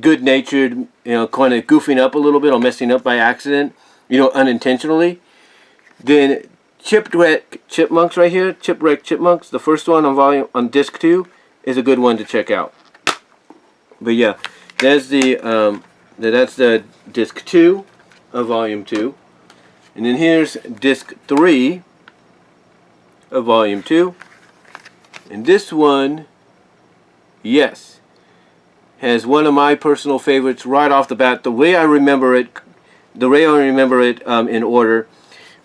good-natured, you know, kind of goofing up a little bit or messing up by accident, you know, unintentionally, then Chipwreck Chipmunks right here, Chipwreck Chipmunks, the first one on disc 2, is a good one to check out. But yeah, that's the disc 2 of volume 2. And then here's disc 3 of volume 2. And this one, yes, has one of my personal favorites right off the bat. The way I remember it in order,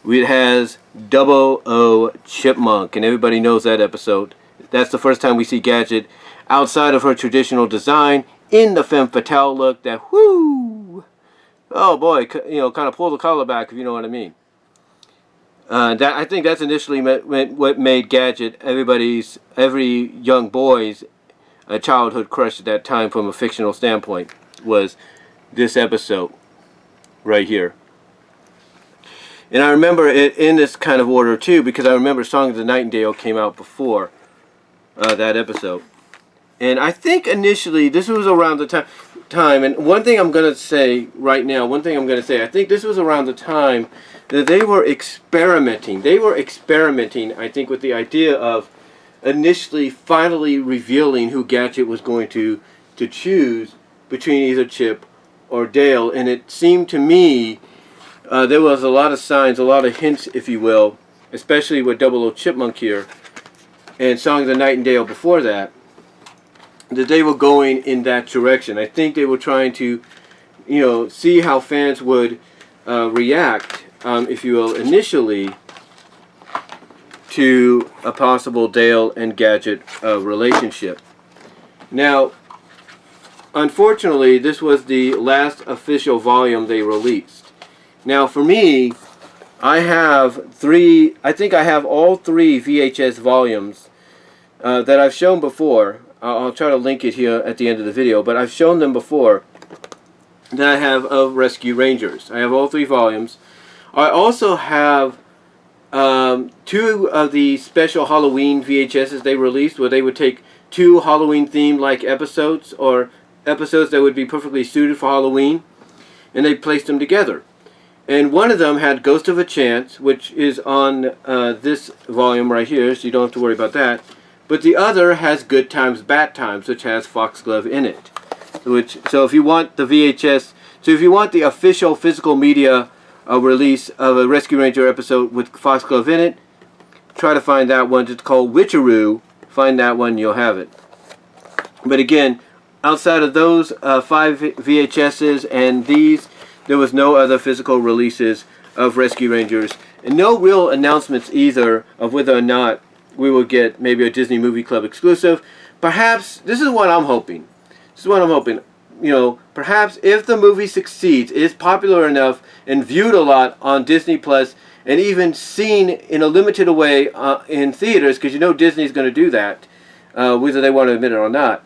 it has 00 Chipmunk, and everybody knows that episode. That's the first time we see Gadget outside of her traditional design in the femme fatale look. That whoo, oh boy, you know, kind of pull the collar back, if you know what I mean. I think that's initially what made Gadget every young boy's childhood crush at that time from a fictional standpoint, was this episode right here. And I remember it in this kind of order too, because I remember Song of the Nightingale came out before that episode. And I think initially this was around the time, and one thing I'm going to say right now, I think this was around the time that they were experimenting. I think, with the idea of initially finally revealing who Gadget was going to choose between either Chip or Dale. And it seemed to me there was a lot of signs, a lot of hints, if you will, especially with 00 Chipmunk here and Song of the Nightingale before that they were going in that direction. I think they were trying to, you know, see how fans would react, if you will, initially to a possible Dale and Gadget relationship. Now, unfortunately, this was the last official volume they released. Now, for me, I have all 3 VHS volumes that I've shown before. I'll try to link it here at the end of the video, but I've shown them before that I have of Rescue Rangers. I have all 3 volumes. I also have 2 of the special Halloween VHSs they released, where they would take 2 Halloween themed like episodes, or episodes that would be perfectly suited for Halloween, and they placed them together. And one of them had Ghost of a Chance, which is on this volume right here, so you don't have to worry about that. But the other has Good Times, Bad Times, which has Foxglove in it. So if you want the VHS, if you want the official physical media release of a Rescue Ranger episode with Foxglove in it, try to find that one. It's called Witcheroo. Find that one, you'll have it. But again, outside of those 5 VHSs and these, there was no other physical releases of Rescue Rangers, and no real announcements either of whether or not we will get maybe a Disney Movie Club exclusive. Perhaps, this is what I'm hoping. This is what I'm hoping. You know, perhaps if the movie succeeds, is popular enough and viewed a lot on Disney Plus, and even seen in a limited way in theaters, because you know Disney's going to do that, whether they want to admit it or not.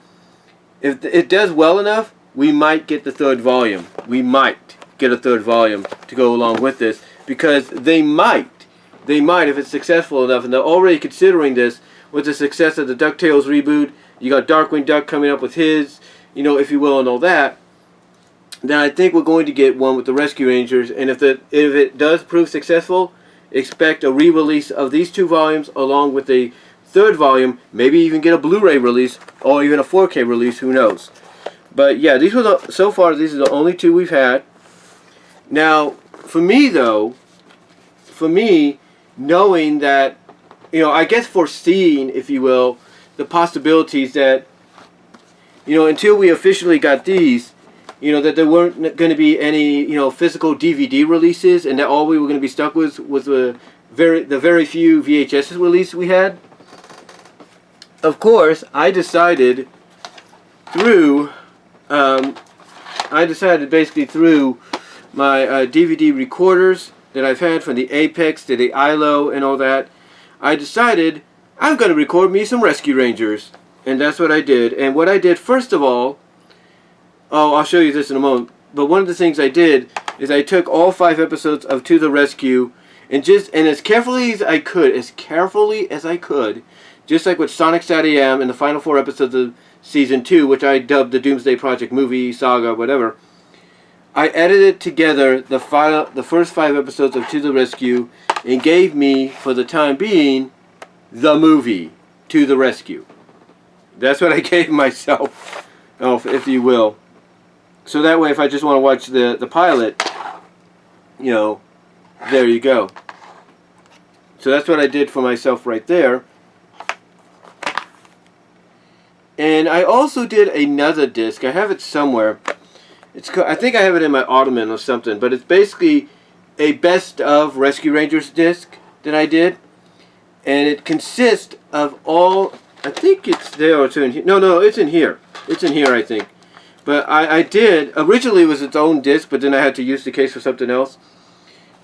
If it does well enough, we might get the third volume. We might get a third volume to go along with this, because they might, if it's successful enough, and they're already considering this with the success of the DuckTales reboot. You got Darkwing Duck coming up with his, you know, if you will, and all that. Then I think we're going to get one with the Rescue Rangers, and if it does prove successful, expect a re-release of these 2 volumes along with a third volume, maybe even get a Blu-ray release or even a 4K release, who knows. But yeah, these were so far these are the only 2 we've had. Now, for me though, knowing that, you know, I guess foreseeing, if you will, the possibilities that, you know, until we officially got these, you know, that there weren't going to be any, you know, physical DVD releases, and that all we were going to be stuck with was the very few VHS releases we had. Of course, I decided basically through my DVD recorders that I've had from the Apex to the ILO and all that, I decided I'm going to record me some Rescue Rangers. And that's what I did. And what I did, first of all, I'll show you this in a moment, but one of the things I did is I took all 5 episodes of To the Rescue, and as carefully as I could, just like with Sonic SatAM and the final 4 episodes of Season 2, which I dubbed the Doomsday Project movie, saga, whatever, I edited together the first 5 episodes of To the Rescue and gave me, for the time being, the movie, To the Rescue. That's what I gave myself, if you will. So that way, if I just want to watch the pilot, you know, there you go. So that's what I did for myself right there. And I also did another disc. I have it somewhere. I think I have it in my ottoman or something, but it's basically a best of Rescue Rangers disc that I did, and it consists of all. I think it's there or it's in here. No, it's in here. It's in here, I think. But I did originally it was its own disc, but then I had to use the case for something else.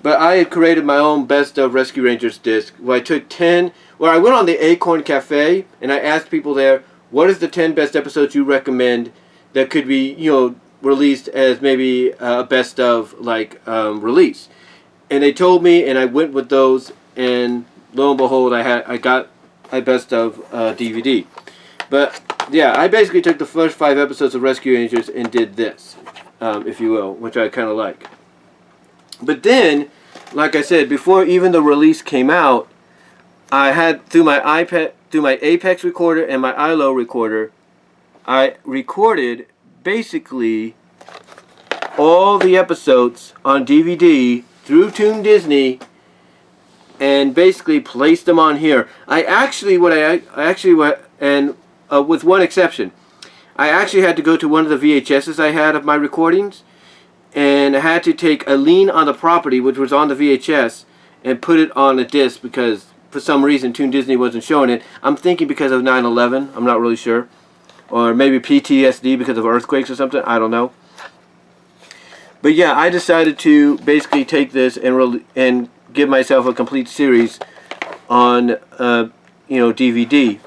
But I had created my own best of Rescue Rangers disc, where I took 10. Where I went on the Acorn Cafe and I asked people there, what is the 10 best episodes you recommend that could be, you know, released as maybe a best of release, and they told me, and I went with those, and lo and behold, I got a best of DVD. But yeah, I basically took the first 5 episodes of Rescue Rangers and did this, if you will, which I kind of like. But then, like I said, before even the release came out, I had through my Apex recorder and my ILO recorder, I recorded basically all the episodes on DVD through Toon Disney, and basically placed them on here. With one exception, I actually had to go to one of the VHSs I had of my recordings, and I had to take a lien on the property, which was on the VHS, and put it on a disc because for some reason Toon Disney wasn't showing it. I'm thinking because of 9/11. I'm not really sure. Or maybe PTSD because of earthquakes or something. I don't know. But yeah, I decided to basically take this and give myself a complete series on DVD.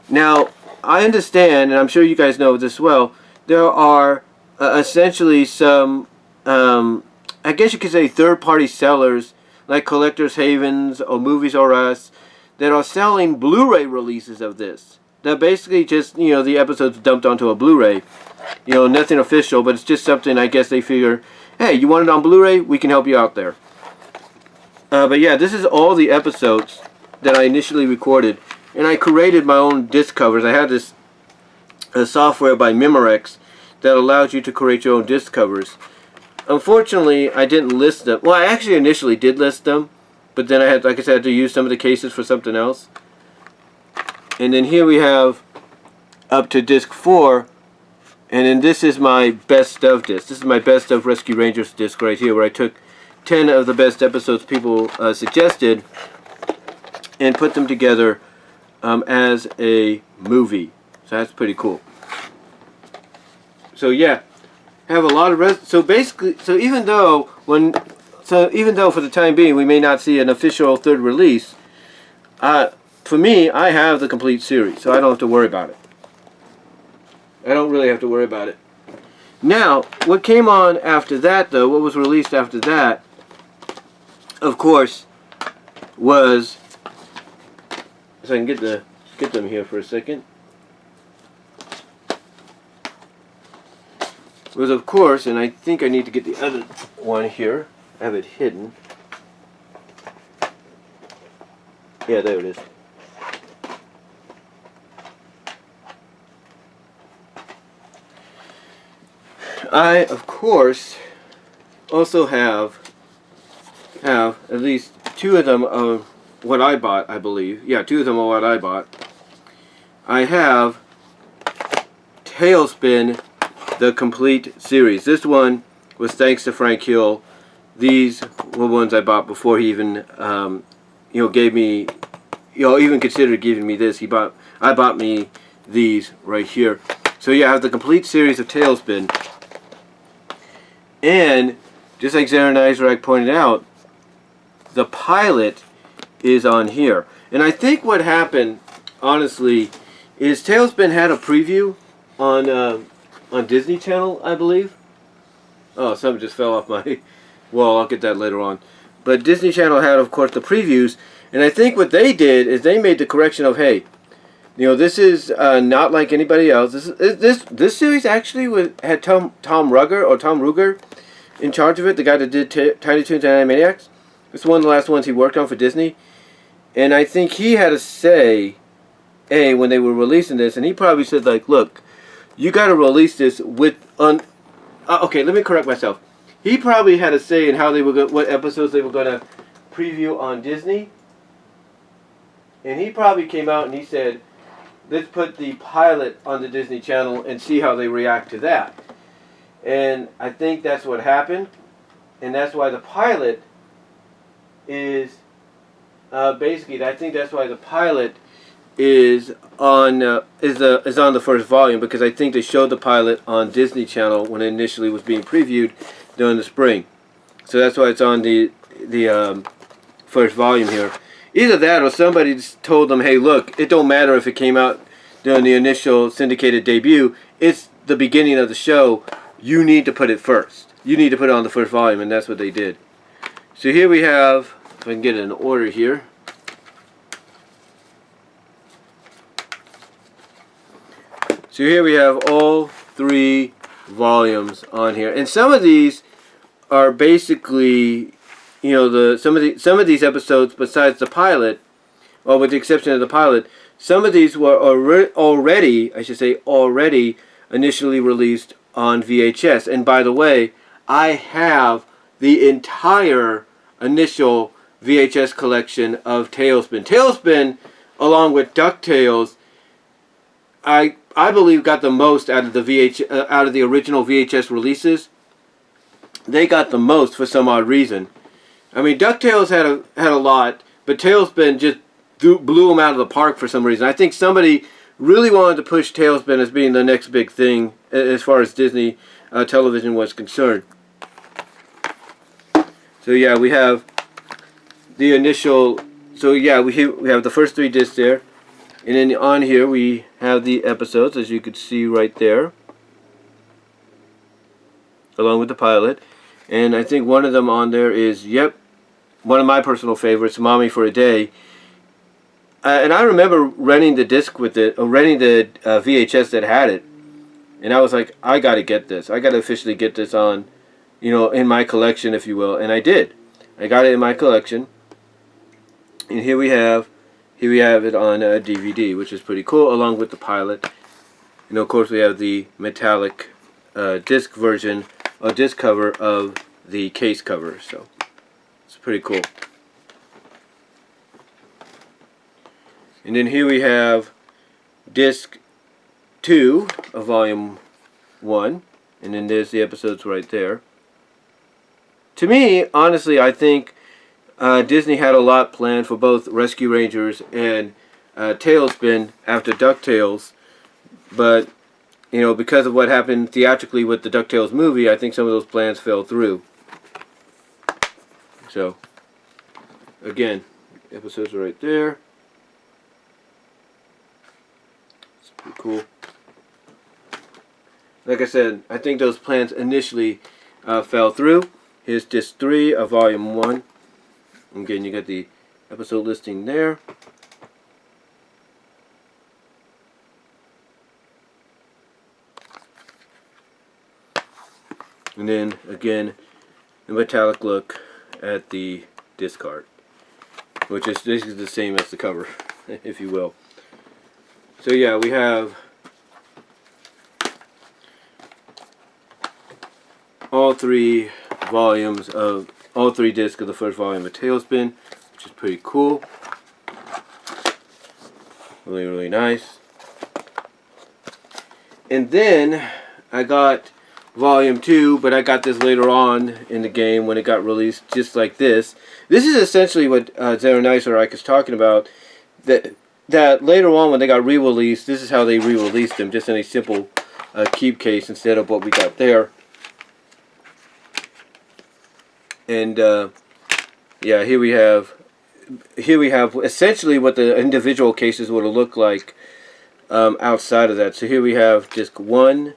Now, I understand, and I'm sure you guys know this well, there are essentially some, I guess you could say third-party sellers, like Collectors Havens or Movies R Us, that are selling Blu-ray releases of this. They're basically just, the episodes dumped onto a Blu-ray. Nothing official, but it's just something I guess they figure, hey, you want it on Blu-ray? We can help you out there. But yeah, this is all the episodes that I initially recorded. And I created my own disc covers. I had this software by Memorex that allows you to create your own disc covers. Unfortunately, I didn't list them. Well, I actually initially did list them, but then I had, like I said, to use some of the cases for something else. And then here we have up to disc 4, and then this is my best of disc. This is my best of Rescue Rangers disc right here, where I took 10 of the best episodes people suggested and put them together as a movie. So that's pretty cool. So yeah, have a lot of so basically, even though for the time being we may not see an official third release, for me, I have the complete series, so I don't have to worry about it. I don't really have to worry about it. Now, what came on after that, though, what was released after that, of course, was, so I can get them here for a second, was, of course, and I think I need to get the other one here. I have it hidden. Yeah, there it is. I, of course, also have at least two of them of what I bought, I believe. Yeah, two of them are what I bought. I have Tailspin, the complete series. This one was thanks to Frank Hill. These were ones I bought before he even, gave me, even considered giving me this. I bought me these right here. So yeah, I have the complete series of Tailspin. And, just like Zara Nizrak pointed out, the pilot is on here. And I think what happened, honestly, is Tailspin had a preview on Disney Channel, I believe. Oh, something just fell off my wall. I'll get that later on. But Disney Channel had, of course, the previews. And I think what they did is they made the correction of, hey, this is not like anybody else. This series actually had Tom Ruegger in charge of it, the guy that did Tiny Toons and Animaniacs. This is one of the last ones he worked on for Disney. And I think he had a say, when they were releasing this, and he probably said, like, look, you got to release this with... okay, let me correct myself. He probably had a say in how they were what episodes they were going to preview on Disney. And he probably came out and he said, let's put the pilot on the Disney Channel and see how they react to that. And I think that's what happened. And that's why the pilot is basically, I think that's why the pilot is on the first volume, because I think they showed the pilot on Disney Channel when it initially was being previewed during the spring. So that's why it's on the first volume here. Either that or somebody just told them, hey, look, it don't matter if it came out during the initial syndicated debut. It's the beginning of the show. You need to put it first. You need to put it on the first volume, and that's what they did. So here we have, if I can get it in order here. So here we have all 3 volumes on here, and some of these are basically, some of these episodes, besides the pilot, or with the exception of the pilot, some of these were already initially released on VHS. And by the way, I have the entire initial VHS collection of Tailspin. Tailspin, along with Ducktales, I believe got the most out of the original VHS releases. They got the most for some odd reason. I mean, Ducktales had a lot, but Tailspin just blew them out of the park for some reason. I think somebody really wanted to push Tailspin as being the next big thing as far as Disney television was concerned. So yeah, we have the initial. So yeah, we have the first 3 discs there, and then on here we have the episodes, as you could see right there, along with the pilot. And I think one of them on there is, one of my personal favorites, Mommy for a Day. And I remember renting the disc with it, or renting the VHS that had it. And I was like, I got to get this. I got to officially get this on, in my collection, if you will. And I did. I got it in my collection. And here we have it on DVD, which is pretty cool, along with the pilot. And of course we have the metallic disc version, or disc cover of the case cover. So it's pretty cool. And then here we have disc 2 of volume 1, and then there's the episodes right there. To me, honestly, I think Disney had a lot planned for both Rescue Rangers and Tailspin after Ducktales, but you know, because of what happened theatrically with the Ducktales movie, I think some of those plans fell through. So, again, episodes are right there. It's pretty cool. Like I said, I think those plans initially fell through. Here's disc 3 of volume 1. Again, you got the episode listing there. And then, again, the metallic look at the disc art, which is basically the same as the cover, if you will. So yeah, we have all 3 volumes of, all 3 discs of the first volume of Tailspin, which is pretty cool. Really, really nice. And then I got volume 2, but I got this later on in the game when it got released, just like this. This is essentially what Zeranice is talking about. That later on when they got re-released, this is how they re-released them, just in a simple keep case instead of what we got there. And yeah, here we have essentially what the individual cases would have looked like outside of that. So here we have disc 1.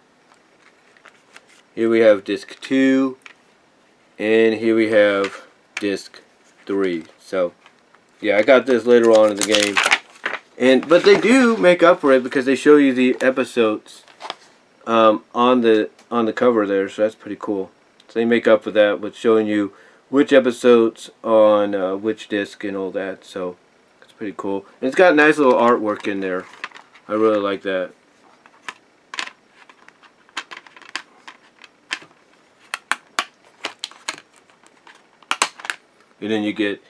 Here we have disc 2, and here we have disc 3. So, yeah, I got this later on in the game, but they do make up for it because they show you the episodes on the cover there. So that's pretty cool. So they make up for that with showing you which episodes on which disc and all that. So it's pretty cool. And it's got nice little artwork in there. I really like that. And then you get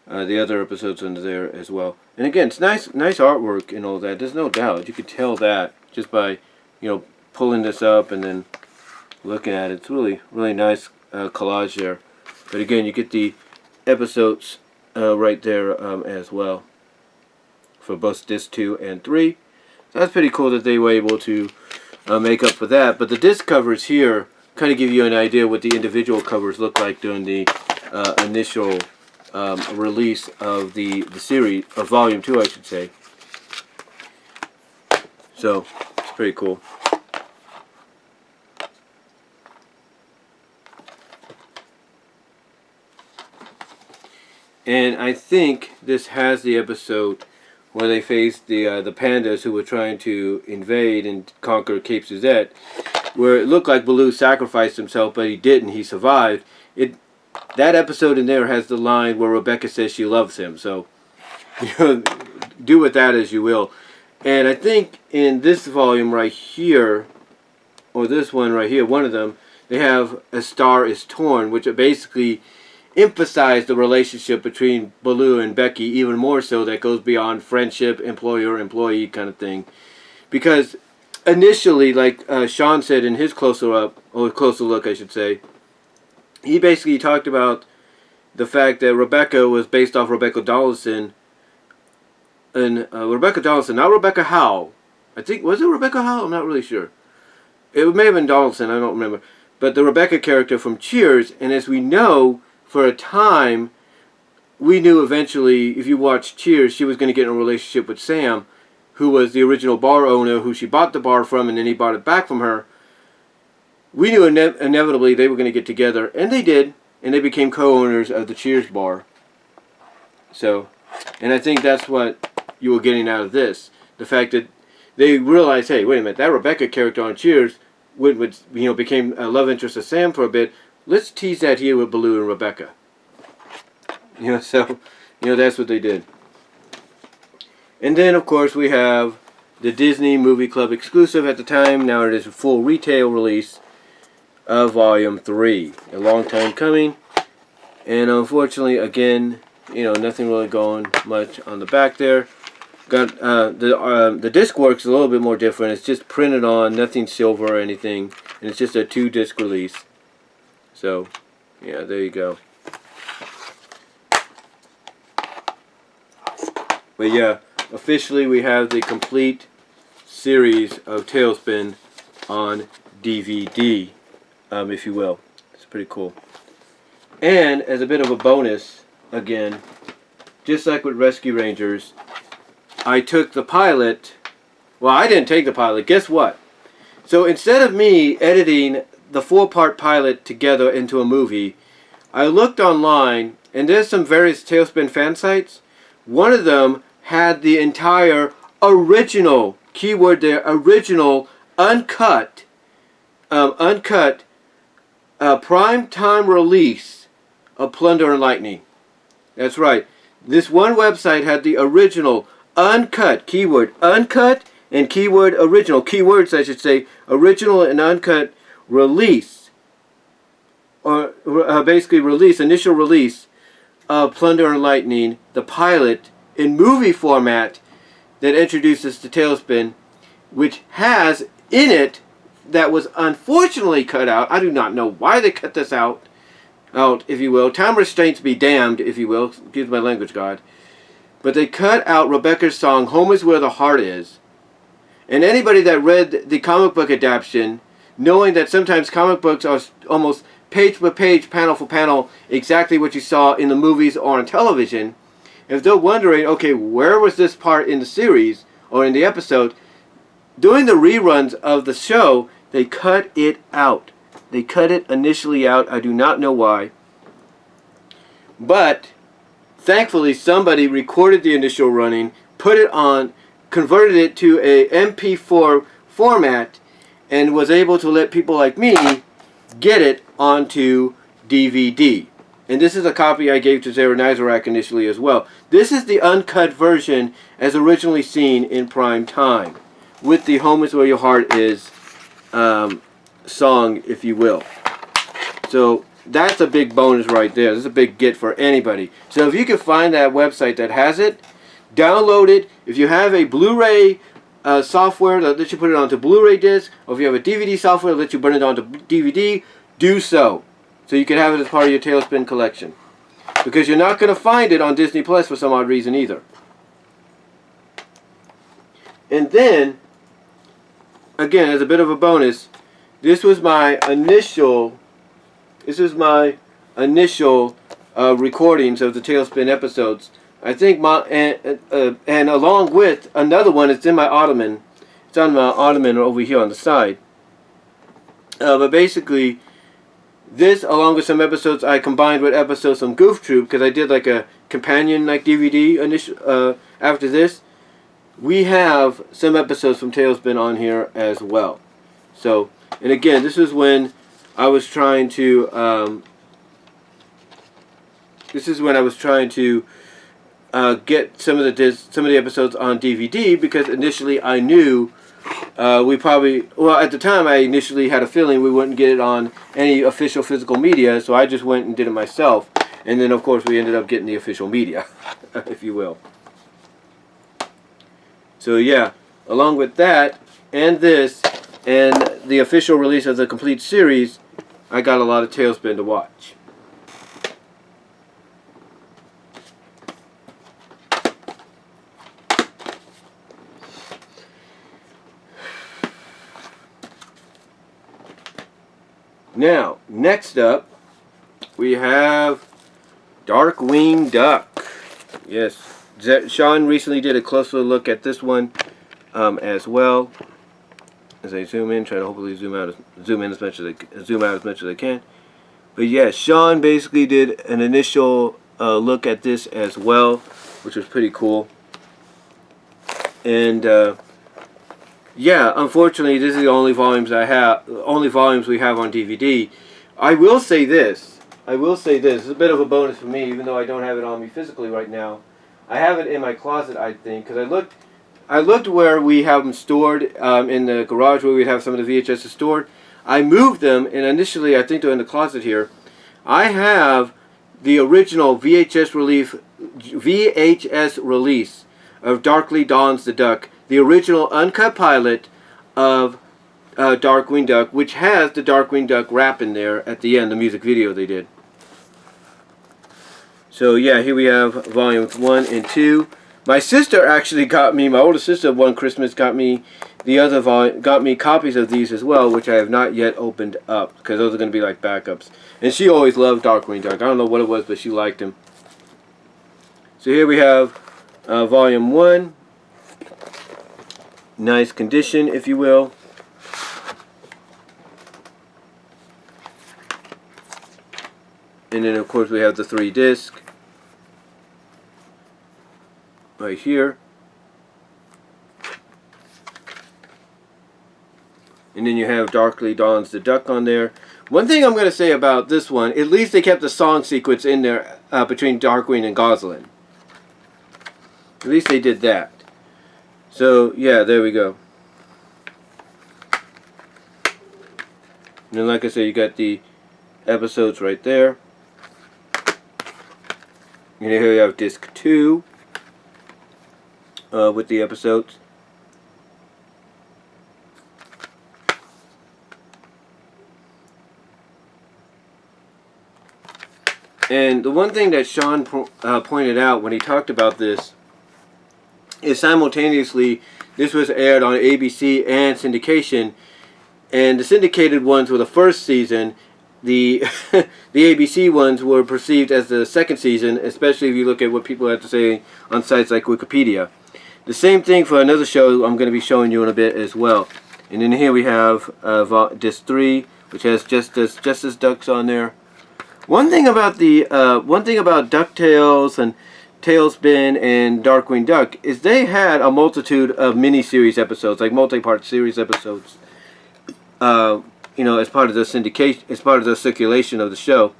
the other episodes under there as well. And again, it's nice artwork and all that. There's no doubt. You could tell that just by, you know, pulling this up and then looking at it. It's really, really nice collage there. But again, you get the episodes right there as well for both disc 2 and 3. So that's pretty cool that they were able to make up for that. But the disc covers here kind of give you an idea what the individual covers look like during the initial release of the series, of volume 2 I should say. So it's pretty cool. And I think this has the episode where they faced the pandas who were trying to invade and conquer Cape Suzette, where it looked like Baloo sacrificed himself, but he didn't. He survived. That episode in there has the line where Rebecca says she loves him. So, you know, do with that as you will. And I think in this volume right here, or this one right here, one of them, they have A Star is Torn, which basically emphasize the relationship between Baloo and Becky even more so, that goes beyond friendship, employer-employee kind of thing. Because initially, like Sean said in his closer look I should say, he basically talked about the fact that Rebecca was based off Rebecca Donaldson, and Rebecca Donaldson, not Rebecca Howe. I think, was it Rebecca Howe? I'm not really sure. It may have been Donaldson, I don't remember. But the Rebecca character from Cheers, and as we know, for a time, we knew eventually, if you watched Cheers, she was going to get in a relationship with Sam, who was the original bar owner, who she bought the bar from, and then he bought it back from her. We knew inevitably they were going to get together, and they did, and they became co-owners of the Cheers bar. So, and I think that's what you were getting out of this. The fact that they realized, hey, wait a minute, that Rebecca character on Cheers became a love interest of Sam for a bit. Let's tease that here with Baloo and Rebecca. You know, so, you know, that's what they did. And then, of course, we have the Disney Movie Club exclusive at the time. Now it is a full retail release of Volume 3. A long time coming. And unfortunately, again, you know, nothing really going much on the back there. Got the disc works a little bit more different. It's just printed on, nothing silver or anything. And it's just a 2-disc release. So, yeah, there you go. But yeah, officially we have the complete series of Tailspin on DVD, if you will. It's pretty cool. And as a bit of a bonus, again, just like with Rescue Rangers, I took the pilot. Well, I didn't take the pilot. Guess what? So instead of me editing the 4-part pilot together into a movie, I looked online, and there's some various Tailspin fan sites. One of them had the entire original, keyword there, original, uncut prime time release of Plunder and Lightning. That's right. This one website had the original, uncut, keyword, uncut, and keyword original, keywords I should say, original and uncut release, or basically release, initial release of Plunder and Lightning, the pilot, in movie format that introduces the Tailspin, which has in it, that was unfortunately cut out. I do not know why they cut this out, if you will. Time restraints be damned, if you will. Excuse my language, God. But they cut out Rebecca's song, Home is Where the Heart Is. And anybody that read the comic book adaptation, knowing that sometimes comic books are almost page by page, panel for panel, exactly what you saw in the movies or on television, if they're wondering, okay, where was this part in the series or in the episode, during the reruns of the show, they cut it out. They cut it initially out. I do not know why. But thankfully, somebody recorded the initial running, put it on, converted it to a MP4 format, and was able to let people like me get it onto DVD. And this is a copy I gave to Zara Nizarak initially as well. This is the uncut version as originally seen in prime time, with the Home is Where Your Heart Is song, if you will. So that's a big bonus right there. This is a big get for anybody. So if you can find that website that has it, download it. If you have a Blu-ray software that lets you put it onto Blu-ray disc, or if you have a DVD software that lets you burn it onto DVD, do so. So you can have it as part of your Tailspin collection. Because you're not going to find it on Disney Plus for some odd reason either. And then, again, as a bit of a bonus, this was my initial recordings of the Tailspin episodes. I think and along with another one, it's in my ottoman. It's on my ottoman over here on the side. But basically, this, along with some episodes, I combined with episodes from Goof Troop, because I did like a companion DVD after this. We have some episodes from Tailspin on here as well. So, and again, this is when I was trying to get some of the episodes on DVD, because initially I knew at the time I initially had a feeling we wouldn't get it on any official physical media, so I just went and did it myself. And then of course we ended up getting the official media, if you will. So yeah, along with that and this and the official release of the complete series, I got a lot of Tailspin to watch. Now, next up, we have Darkwing Duck. Yes, Sean recently did a closer look at this one as well. As I zoom in, try to hopefully zoom out as much as I can. But yeah, Sean basically did an initial look at this as well, which was pretty cool. And yeah, unfortunately, this is the only volumes we have on DVD. I will say this. It's a bit of a bonus for me, even though I don't have it on me physically right now. I have it in my closet, I think, because I looked where we have them stored in the garage where we'd have some of the VHSs stored. I moved them, and initially I think they're in the closet here. I have the original VHS release of Darkly Dawns the Duck, the original uncut pilot of Darkwing Duck, which has the Darkwing Duck rap in there at the end, the music video they did. So yeah, here we have volumes 1 and 2. My sister actually got me, my older sister one Christmas got me the other volume, got me copies of these as well, which I have not yet opened up, because those are going to be like backups. And she always loved Darkwing Duck. I don't know what it was, but she liked him. So here we have volume 1. Nice condition, if you will. And then of course we have the 3 disc right here. And then you have Darkly Dawns the Duck on there. One thing I'm going to say about this one, at least they kept the song sequence in there between Darkwing and Gosalyn. At least they did that. So, yeah, there we go. And then, like I said, you got the episodes right there. And here you have disc 2 with the episodes. And the one thing that Sean pointed out when he talked about this is simultaneously this was aired on ABC and syndication, and the syndicated ones were the first season. The the ABC ones were perceived as the second season, especially if you look at what people have to say on sites like Wikipedia. The same thing for another show I'm going to be showing you in a bit as well. And then here we have disc 3, which has just as Ducks on there. One thing about DuckTales and Tailspin and Darkwing Duck is they had a multitude of mini-series episodes, like multi-part series episodes. You know, as part of the syndication, as part of the circulation of the show.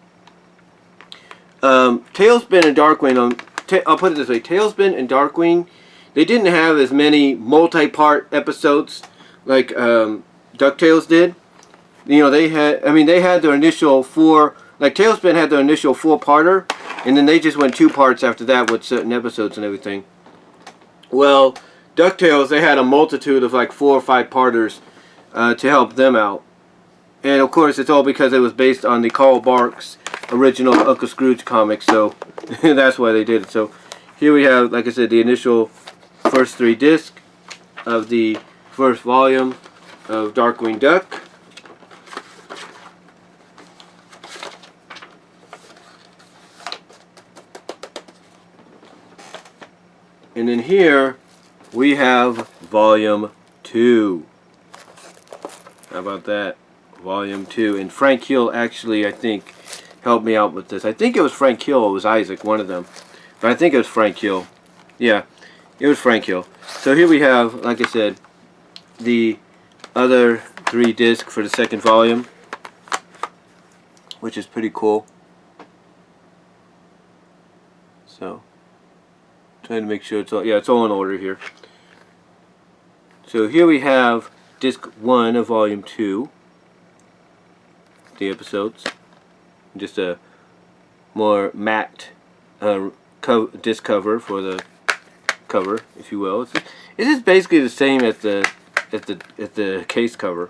Tailspin and Darkwing, I'll put it this way, Tailspin and Darkwing, they didn't have as many multi-part episodes like DuckTales did. You know, they had their initial 4, like Tailspin had their initial 4-parter, and then they just went 2 parts after that with certain episodes and everything. Well, DuckTales, they had a multitude of like 4 or 5 parters to help them out. And of course, it's all because it was based on the Carl Barks original Uncle Scrooge comic, so that's why they did it. So here we have, like I said, the initial first 3 discs of the first volume of Darkwing Duck. And then here we have volume 2. How about that? Volume 2. And Frank Hill actually, I think, helped me out with this. I think it was Frank Hill or it was Isaac, one of them. But I think it was Frank Hill. Yeah, it was Frank Hill. So here we have, like I said, the other 3 discs for the second volume, which is pretty cool. So, trying to make sure it's all, yeah, it's all in order here. So here we have disc 1 of volume 2. The episodes, just a more matte disc cover for the cover, if you will. It is basically the same as the case cover,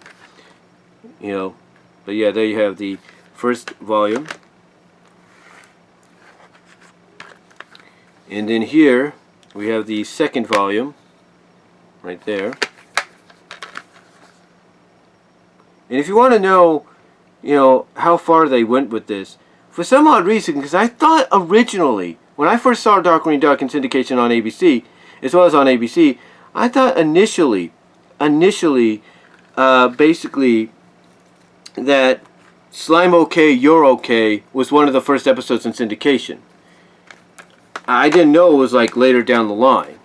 you know. But yeah, there you have the first volume, and then here we have the second volume, right there. And if you want to know, you know, how far they went with this, for some odd reason, because I thought originally, when I first saw Darkwing Duck in syndication on ABC, as well as on ABC, I thought initially, basically, that Slime OK, You're OK was one of the first episodes in syndication. I didn't know it was like later down the line.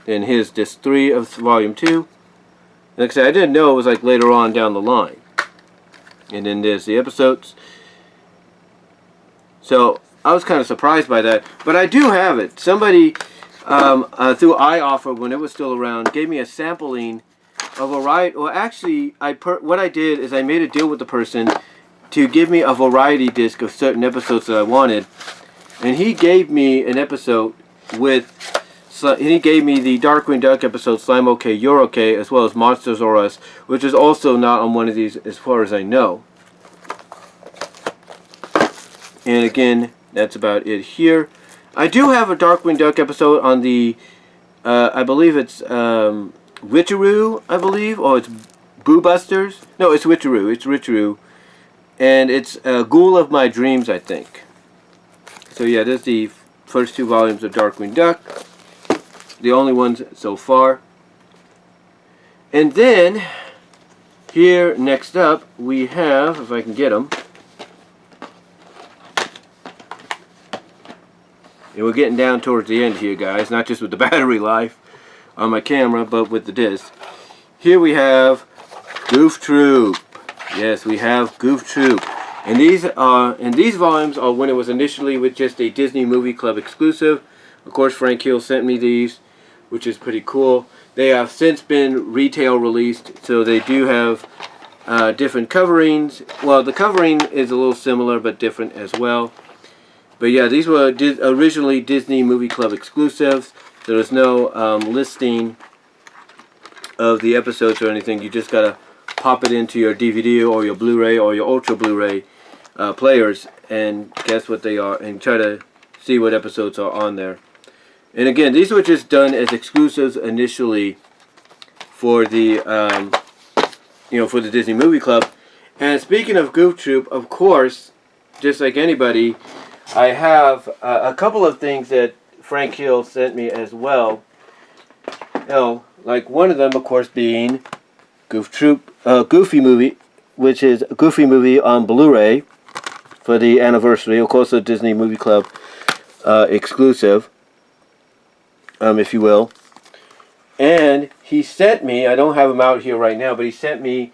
And here's disc 3 of volume 2. Like I said, I didn't know it was like later on down the line. And then there's the episodes. So I was kind of surprised by that, but I do have it. Somebody through iOffer, when it was still around, gave me a sampling of a variety. Well, actually, what I did is I made a deal with the person to give me a variety disc of certain episodes that I wanted, and he gave me an episode with. He gave me the Darkwing Duck episode Slime OK, You're OK, as well as Monsters or Us, which is also not on one of these as far as I know. And again, that's about it here. I do have a Darkwing Duck episode on the I believe it's Witcheroo, I believe, or it's Boo Busters. No, it's Witcheroo. It's Witcheroo, and it's Ghoul of My Dreams, I think. So yeah, this is the first 2 volumes of Darkwing Duck, the only ones so far. And then here next up we have, if I can get them, and we're getting down towards the end here, guys, not just with the battery life on my camera, but with the disc. Here we have Goof Troop. Yes, we have Goof Troop. And these volumes are when it was initially with just a Disney Movie Club exclusive. Of course, Frank Hill sent me these, which is pretty cool. They have since been retail released, so they do have different coverings. Well, the covering is a little similar, but different as well. But yeah, these were originally Disney Movie Club exclusives. There's no listing of the episodes or anything. You just gotta pop it into your DVD or your Blu-ray or your Ultra Blu-ray players and guess what they are and try to see what episodes are on there. And again, these were just done as exclusives initially for the for the Disney Movie Club. And speaking of Goof Troop, of course, just like anybody, I have a couple of things that Frank Hill sent me as well. Like one of them, of course, being Goof Troop, Goofy movie, which is a Goofy movie on Blu-ray for the anniversary. Of course, a Disney Movie Club exclusive, if you will. And he sent me, I don't have them out here right now, but he sent me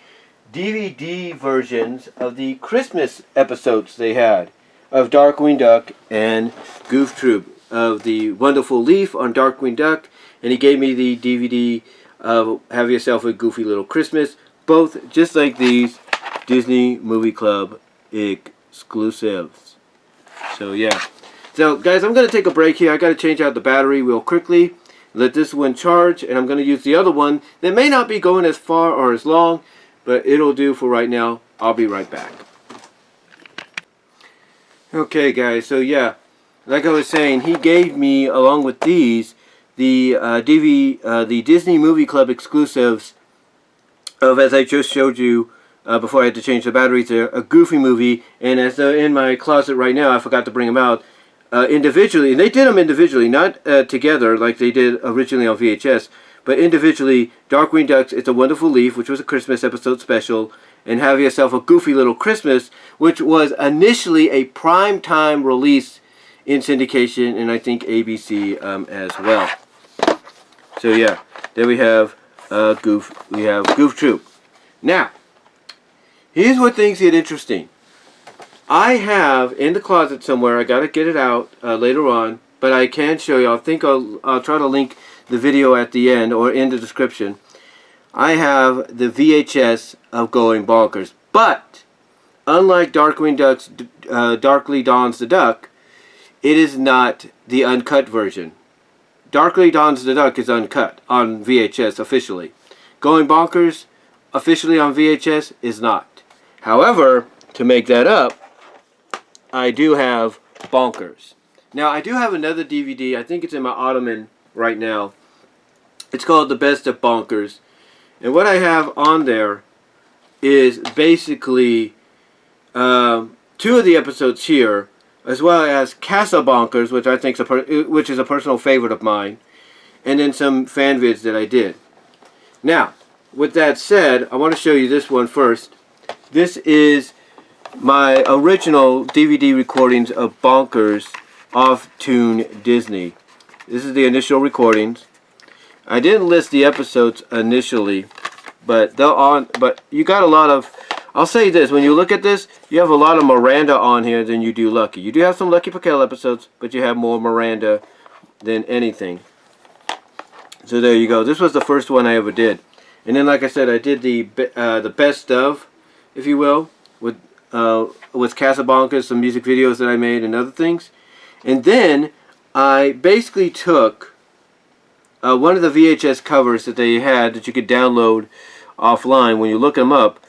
DVD versions of the Christmas episodes they had of Darkwing Duck and Goof Troop, of the Wonderful Leaf on Darkwing Duck, and he gave me the DVD of Have Yourself a Goofy Little Christmas, both just like these Disney Movie Club exclusives. So yeah. So guys, I'm going to take a break here. I got to change out the battery real quickly, let this one charge, and I'm going to use the other one that may not be going as far or as long, but it'll do for right now. I'll be right back. Okay guys, so yeah, like I was saying, he gave me, along with these, the the Disney Movie Club exclusives of, as I just showed you before I had to change the batteries there, a Goofy movie, and as they're in my closet right now, I forgot to bring them out, individually, and they did them individually, not together like they did originally on VHS, but individually, Darkwing Duck's It's a Wonderful Leaf, which was a Christmas episode special, and Have Yourself a Goofy Little Christmas, which was initially a prime-time release in syndication, and I think ABC as well. So yeah, there we have Goof Troop. Now, here's what things get interesting. I have in the closet somewhere, I gotta get it out later on, but I can show you. I think I'll try to link the video at the end or in the description. I have the VHS of Going Bonkers, but unlike Darkwing Duck's Darkly Dawns the Duck, it is not the uncut version. Darkly Dawns the Duck is uncut on VHS officially. Going Bonkers officially on VHS is not. However, to make that up, I do have Bonkers. Now, I do have another DVD. I think it's in my ottoman right now. It's called The Best of Bonkers. And what I have on there is basically 2 of the episodes here, as well as Casa Bonkers, which I think is a personal favorite of mine, and then some fan vids that I did. Now, with that said, I want to show you this one first. This is my original DVD recordings of Bonkers off Toon Disney. This is the initial recordings. I didn't list the episodes initially, but you got a lot of, I'll say this, when you look at this, you have a lot of Miranda on here than you do Lucky. You do have some Lucky Paquel episodes, but you have more Miranda than anything. So there you go. This was the first one I ever did. And then, like I said, I did the best of, if you will, with Casablanca, some music videos that I made and other things. And then I basically took one of the VHS covers that they had that you could download offline when you look them up,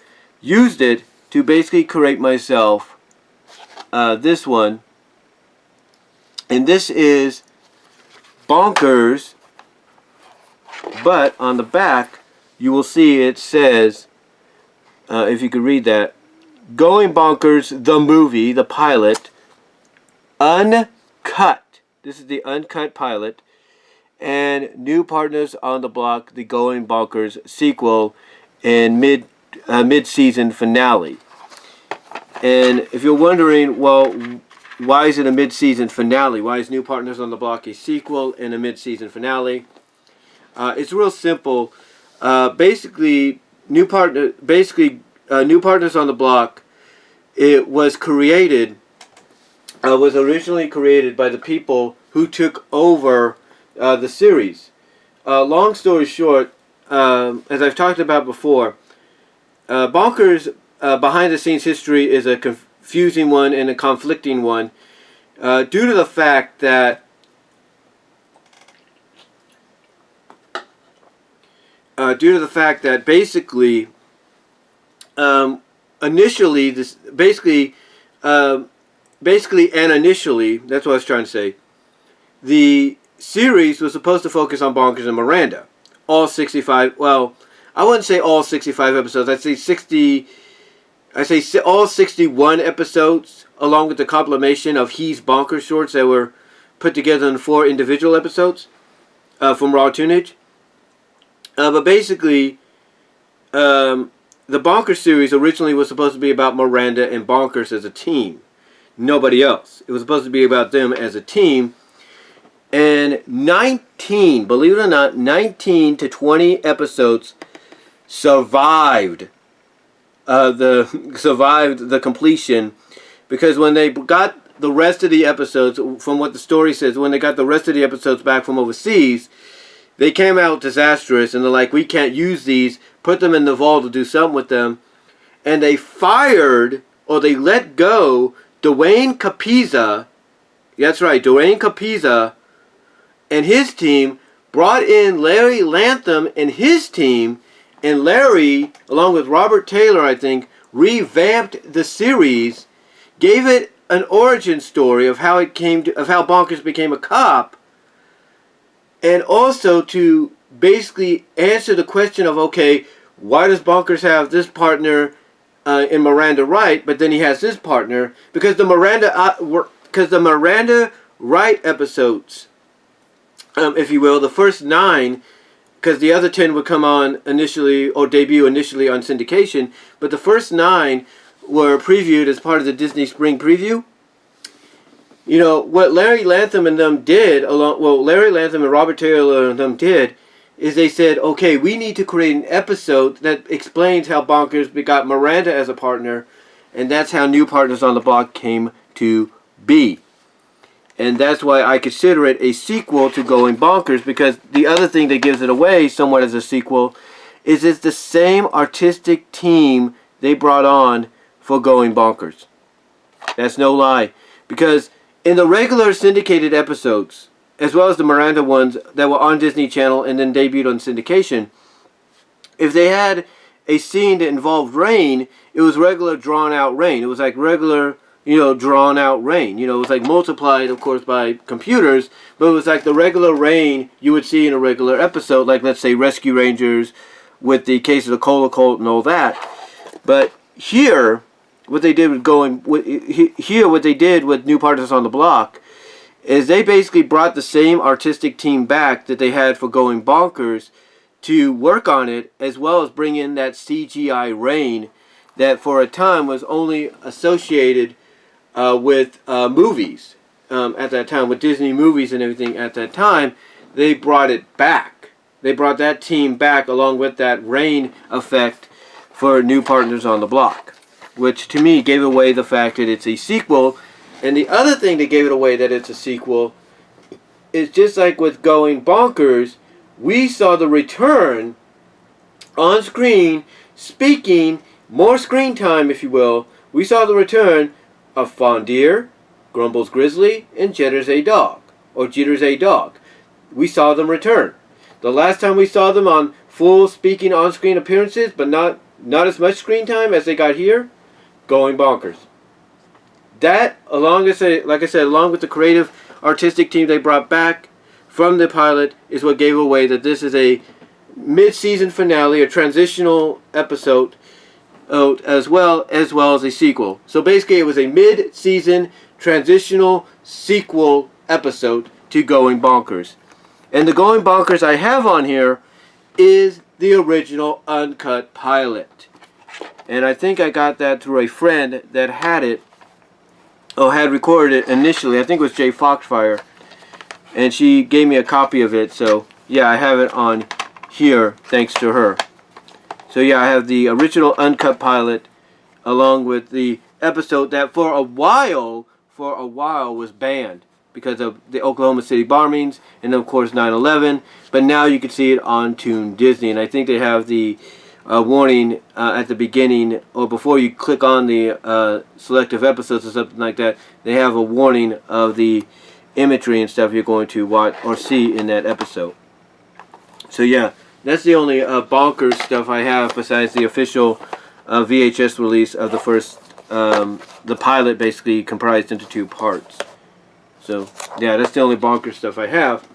used it to basically create myself this one. And this is Bonkers But on the back, you will see it says, if you could read that, Going Bonkers, the movie, the pilot, uncut. This is the Uncut Pilot. And New Partners on the Block, the Going Bonkers sequel and mid-season finale. And if you're wondering, well, why is it a mid-season finale? Why is New Partners on the Block a sequel and a mid-season finale? It's real simple. Basically, New Partners on the Block, it was originally created by the people who took over the series. Long story short, as I've talked about before, Bonkers behind-the-scenes history is a confusing one and a conflicting one, due to the fact that basically, initially, that's what I was trying to say. The series was supposed to focus on Bonkers and Miranda. All 65, well, I wouldn't say all 65 episodes. I'd say all 61 episodes, along with the compilation of He's Bonkers shorts that were put together in 4 individual episodes from Raw Tunage. But basically, the Bonkers series originally was supposed to be about Miranda and Bonkers as a team. Nobody else. It was supposed to be about them as a team. And 19, believe it or not, 19 to 20 episodes survived the completion, because when they got the rest of the episodes, from what the story says, when they got the rest of the episodes back from overseas, they came out disastrous, and they're like, we can't use these, put them in the vault to do something with them. And they fired, or they let go, Dwayne Capiza. That's right, Dwayne Capiza and his team, brought in Larry Lantham and his team, and Larry, along with Robert Taylor, I think, revamped the series, gave it an origin story of how how Bonkers became a cop, and also to basically answer the question of, okay, why does Bonkers have this partner in Miranda Wright, but then he has this partner? Because the Miranda Wright episodes, if you will, the first 9, because the other 10 would come on initially, or debut initially on syndication, but the first 9 were previewed as part of the Disney Spring Preview. You know, what Larry Lantham and them did, Larry Lantham and Robert Taylor and them did, is they said, okay, we need to create an episode that explains how Bonkers got Miranda as a partner, and that's how New Partners on the Block came to be. And that's why I consider it a sequel to Going Bonkers, because the other thing that gives it away somewhat as a sequel is it's the same artistic team they brought on for Going Bonkers. That's no lie. Because in the regular syndicated episodes, as well as the Miranda ones that were on Disney Channel and then debuted on syndication, if they had a scene that involved rain, it was regular drawn out rain. It was like regular, drawn out rain. It was like multiplied, of course, by computers, but it was like the regular rain you would see in a regular episode, like, let's say, Rescue Rangers with the case of the Cola Colt and all that. But here, what they did with New Partners on the Block is they basically brought the same artistic team back that they had for Going Bonkers to work on it, as well as bring in that CGI rain that for a time was only associated with movies at that time, with Disney movies and everything at that time. They brought it back. They brought that team back along with that rain effect for New Partners on the Block, which to me gave away the fact that it's a sequel. And the other thing that gave it away that it's a sequel is, just like with Going Bonkers, we saw the return on screen, speaking, more screen time, if you will. We saw the return of Fondier, Grumbles Grizzly, and Jitters a Dog. We saw them return. The last time we saw them on full speaking on-screen appearances, but not as much screen time as they got here, Going Bonkers. That, along with the creative artistic team they brought back from the pilot, is what gave away that this is a mid-season finale, a transitional episode, as well as a sequel. So basically, it was a mid-season transitional sequel episode to Going Bonkers. And the Going Bonkers I have on here is the original Uncut Pilot. And I think I got that through a friend that had it, or had recorded it initially. I think it was Jay Foxfire. And she gave me a copy of it. So, yeah, I have it on here thanks to her. So, yeah, I have the original Uncut Pilot along with the episode that for a while was banned because of the Oklahoma City bombings and, of course, 9/11. But now you can see it on Toon Disney. And I think they have the warning at the beginning, or before you click on the selective episodes or something like that. They have a warning of the imagery and stuff you're going to watch or see in that episode. So yeah, that's the only bonkers stuff I have besides the official VHS release of the first, the pilot basically comprised into 2 parts. So yeah, that's the only bonkers stuff I have.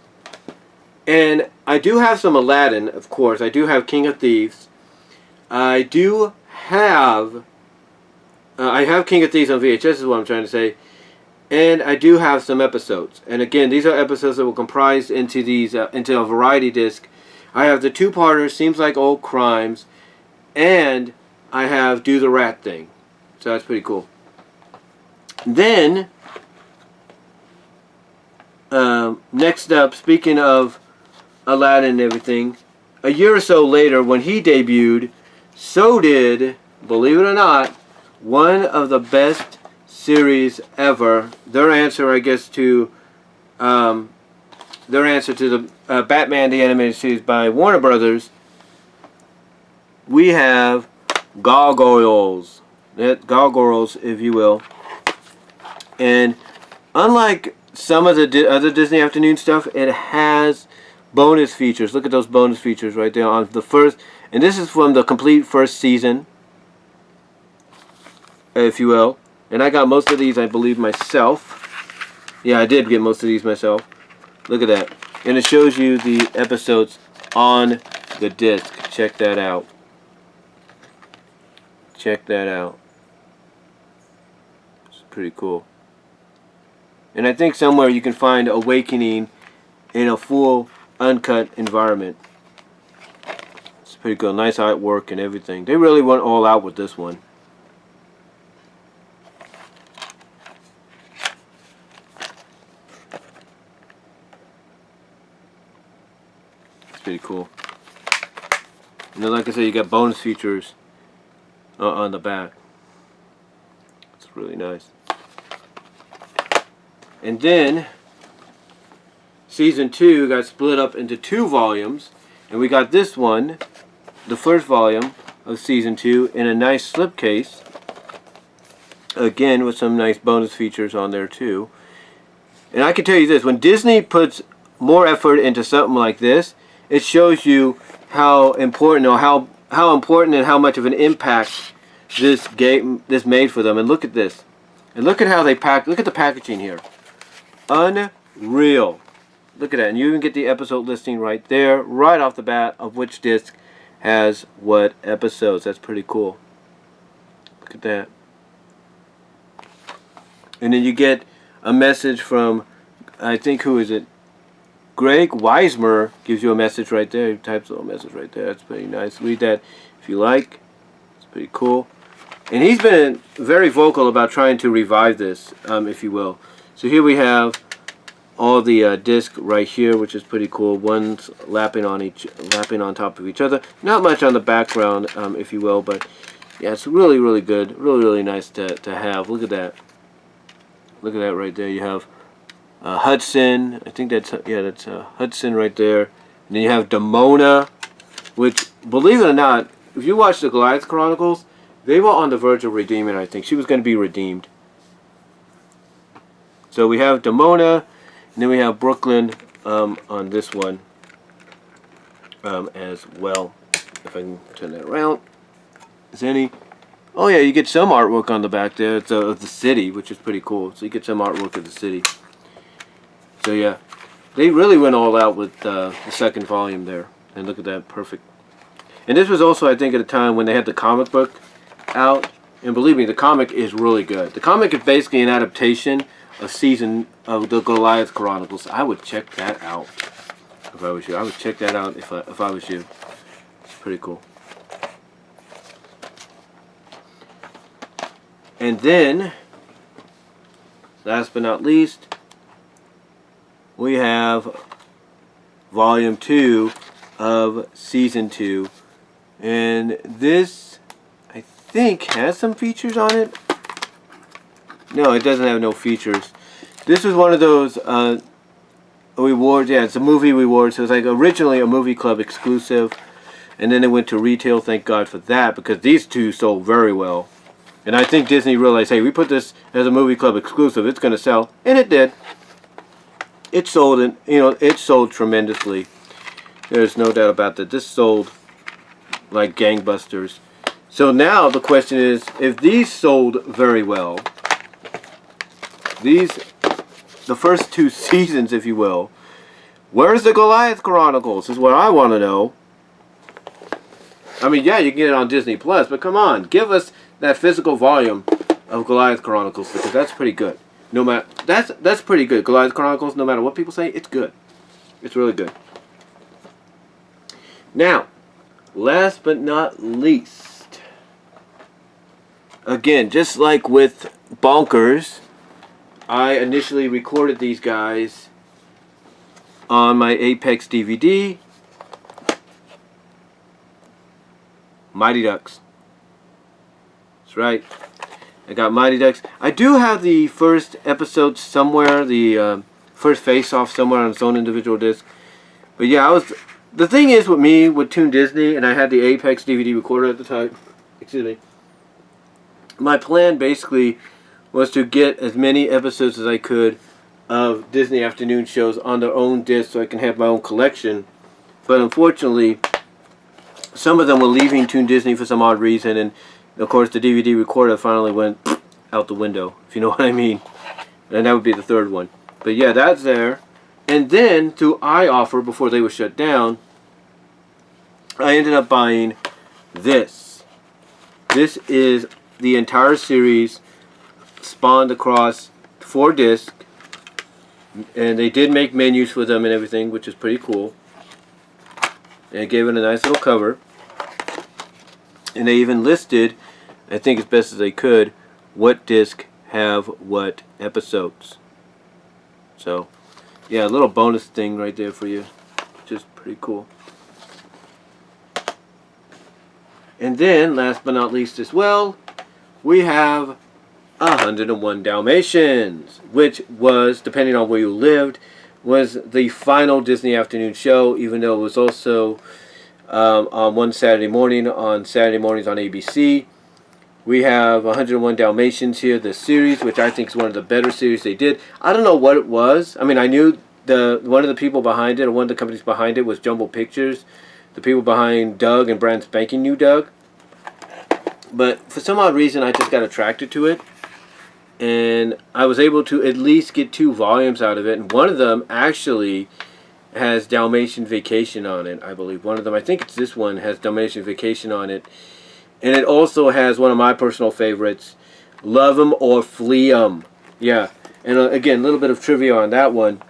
And I do have some Aladdin, of course. I do have King of Thieves. I do have I have King of Thieves on VHS is what I'm trying to say. And I do have some episodes. And again, these are episodes that were comprised into these into a variety disc. I have the 2-parter, Seems Like Old Crimes, and I have Do the Rat Thing. So that's pretty cool. Then, next up, speaking of Aladdin and everything, a year or so later, when he debuted, so did, believe it or not, one of the best series ever. Their answer, I guess, to the Batman the Animated Series by Warner Brothers. We have Gargoyles. Gargoyles, if you will. And unlike some of the other Disney Afternoon stuff, it has bonus features. Look at those bonus features right there on the first. And this is from the complete first season, if you will. And I got most of these, I believe, myself. Yeah, I did get most of these myself. Look at that. And it shows you the episodes on the disc. Check that out. Check that out. It's pretty cool. And I think somewhere you can find Awakening in a full uncut environment. It's pretty cool. Nice artwork and everything. They really went all out with this one. It's pretty cool. And then, like I said, you got bonus features on the back. It's really nice. And then Season 2 got split up into 2 volumes. And we got this one, the first volume of Season 2, in a nice slipcase. Again, with some nice bonus features on there too. And I can tell you this, when Disney puts more effort into something like this, it shows you how important, or how important and how much of an impact this made for them. And look at this. And look at how they pack. Look at the packaging here. Unreal. Look at that. And you even get the episode listing right there, right off the bat, of which disc has what episodes. That's pretty cool. Look at that. And then you get a message from, I think, who is it? Greg Weismer gives you a message right there. He types a little message right there. That's pretty nice. Read that if you like. It's pretty cool. And he's been very vocal about trying to revive this, if you will. So here we have all the disc right here, which is pretty cool. One's lapping on top of each other. Not much on the background, if you will, but yeah, it's really, really good. Really, really nice to have. Look at that. Look at that right there. You have Hudson. I think that's Hudson right there. And then you have Demona, which, believe it or not, if you watch the Goliath Chronicles, they were on the verge of redeeming. I think she was going to be redeemed. So we have Demona, and then we have Brooklyn on this one as well. If I can turn that around. Is there any? Oh yeah, you get some artwork on the back there. It's of the city, which is pretty cool. So you get some artwork of the city. So yeah, they really went all out with the second volume there. And look at that, perfect. And this was also, I think, at a time when they had the comic book out. And believe me, the comic is really good. The comic is basically an adaptation of season of the Goliath Chronicles. I would check that out if I was you. I would check that out if I was you. It's pretty cool. And then, last but not least, we have Volume 2 of Season 2. And this, I think, has some features on it. No, it doesn't have no features. This was one of those rewards. Yeah, it's a movie reward. So it's like originally a movie club exclusive. And then it went to retail. Thank God for that, because these two sold very well. And I think Disney realized, hey, we put this as a movie club exclusive, it's going to sell. And it did. It sold, and it sold tremendously. There's no doubt about that. This sold like gangbusters. So now the question is, if these sold very well, the first 2 seasons, if you will, where's the Goliath Chronicles is what I want to know. I mean, yeah, you can get it on Disney Plus, but come on, give us that physical volume of Goliath Chronicles, because that's pretty good. No matter that's pretty good. Goliath Chronicles, no matter what people say, it's good. It's really good. Now, last but not least, again, just like with Bonkers, I initially recorded these guys on my Apex DVD. Mighty Ducks. That's right. I got Mighty Ducks. I do have the first episode somewhere, the first face-off somewhere on its own individual disc. But yeah, the thing is with me, with Toon Disney, and I had the Apex DVD recorder at the time, excuse me, my plan basically was to get as many episodes as I could of Disney afternoon shows on their own disc so I can have my own collection. But unfortunately, some of them were leaving Toon Disney for some odd reason, and of course the DVD recorder finally went out the window, if you know what I mean. And that would be the third one. But yeah, that's there. And then, through iOffer, before they were shut down, I ended up buying this. This is the entire series spawned across 4 discs. And they did make menus for them and everything, which is pretty cool. And it gave it a nice little cover. And they even listed, I think as best as they could, what disc have what episodes. So, yeah, a little bonus thing right there for you. Just pretty cool. And then, last but not least as well, we have 101 Dalmatians, which was, depending on where you lived, was the final Disney afternoon show, even though it was also on one Saturday morning, on Saturday mornings on ABC. We have 101 Dalmatians here, the series, which I think is one of the better series they did. I don't know what it was. I mean, I knew one of the people behind it, or one of the companies behind it, was Jumbo Pictures. The people behind Doug and Brand Spanking New Doug. But for some odd reason, I just got attracted to it. And I was able to at least get 2 volumes out of it. And one of them actually has Dalmatian Vacation on it, I believe. One of them, I think it's this one, has Dalmatian Vacation on it. And it also has one of my personal favorites, Love 'Em or Flee 'Em. Yeah. And again, a little bit of trivia on that one.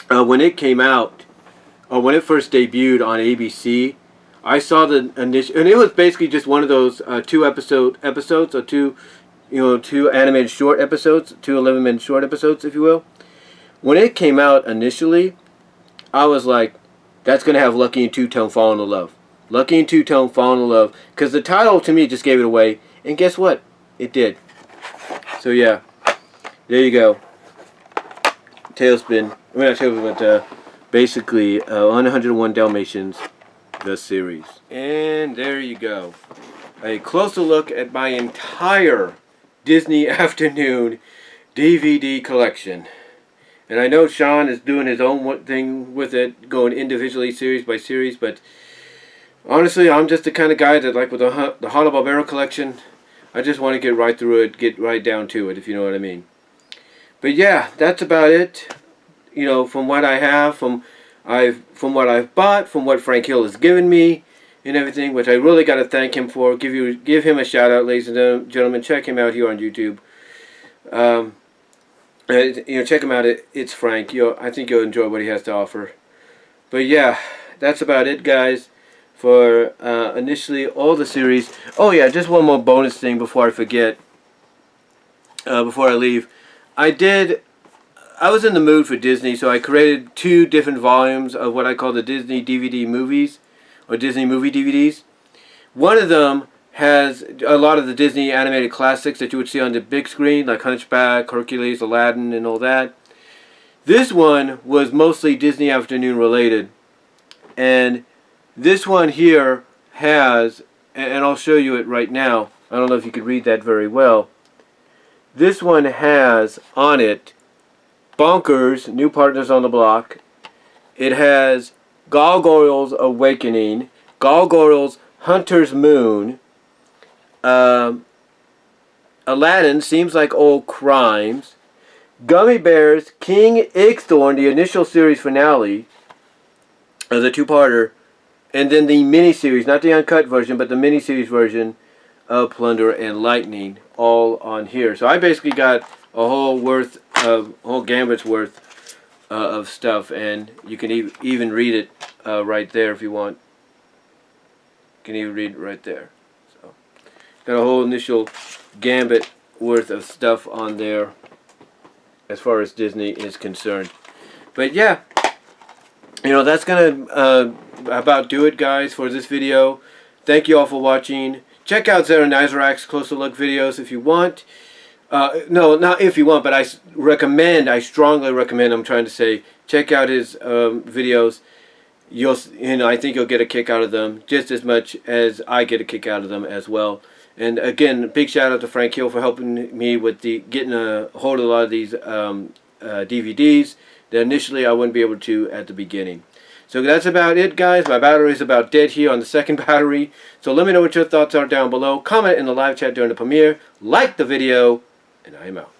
When it came out, or when it first debuted on ABC, I saw the initial, and it was basically just one of those 2 episodes, or 2 animated short episodes, 2 11-minute short episodes, if you will. When it came out initially, I was like, that's going to have Lucky and Two-Tone falling in love. Lucky and Two-Tone falling in love. Because the title, to me, just gave it away. And guess what? It did. So, yeah. There you go. Tailspin. I mean, not Tailspin, but basically 101 Dalmatians, the series. And there you go. A closer look at my entire Disney afternoon DVD collection. And I know Sean is doing his own thing with it, going individually series by series, but honestly, I'm just the kind of guy that, like with the Hanna-Barbera collection, I just want to get right through it, get right down to it, if you know what I mean. But yeah, that's about it. From what I have, from what I've bought, from what Frank Hill has given me, and everything, which I really got to thank him for. Give him a shout out, ladies and gentlemen. Check him out here on YouTube. Check him out. It's Frank. I think you'll enjoy what he has to offer. But yeah, that's about it, guys, for initially all the series. Oh yeah, just one more bonus thing before I forget. Before I leave, I was in the mood for Disney, so I created 2 different volumes of what I call the Disney DVD movies, or Disney movie DVDs. One of them has a lot of the Disney animated classics that you would see on the big screen, like Hunchback, Hercules, Aladdin, and all that. This one was mostly Disney Afternoon related. And this one here has, and I'll show you it right now. I don't know if you could read that very well. This one has on it Bonkers, New Partners on the Block. It has Gargoyles Awakening, Gargoyles Hunter's Moon, Aladdin, Seems Like Old Crimes, Gummy Bears, King Igthorn, the initial series finale, as a 2-parter, and then the miniseries, not the uncut version, but the miniseries version of Plunder and Lightning, all on here. So I basically got a whole gambit's worth of stuff, and you can even read it right there if you want. You can even read it right there. So got a whole initial gambit worth of stuff on there as far as Disney is concerned. But yeah, that's gonna about do it, guys, for this video. Thank you all for watching. Check out Zara Nizarak's closer look videos if you want. No, not if you want, but I strongly recommend, I'm trying to say, check out his videos. I think you'll get a kick out of them just as much as I get a kick out of them as well. And again, big shout out to Frank Hill for helping me with getting a hold of a lot of these DVDs that initially I wouldn't be able to at the beginning. So that's about it, guys. My battery is about dead here on the second battery. So let me know what your thoughts are down below. Comment in the live chat during the premiere. Like the video. And I am out.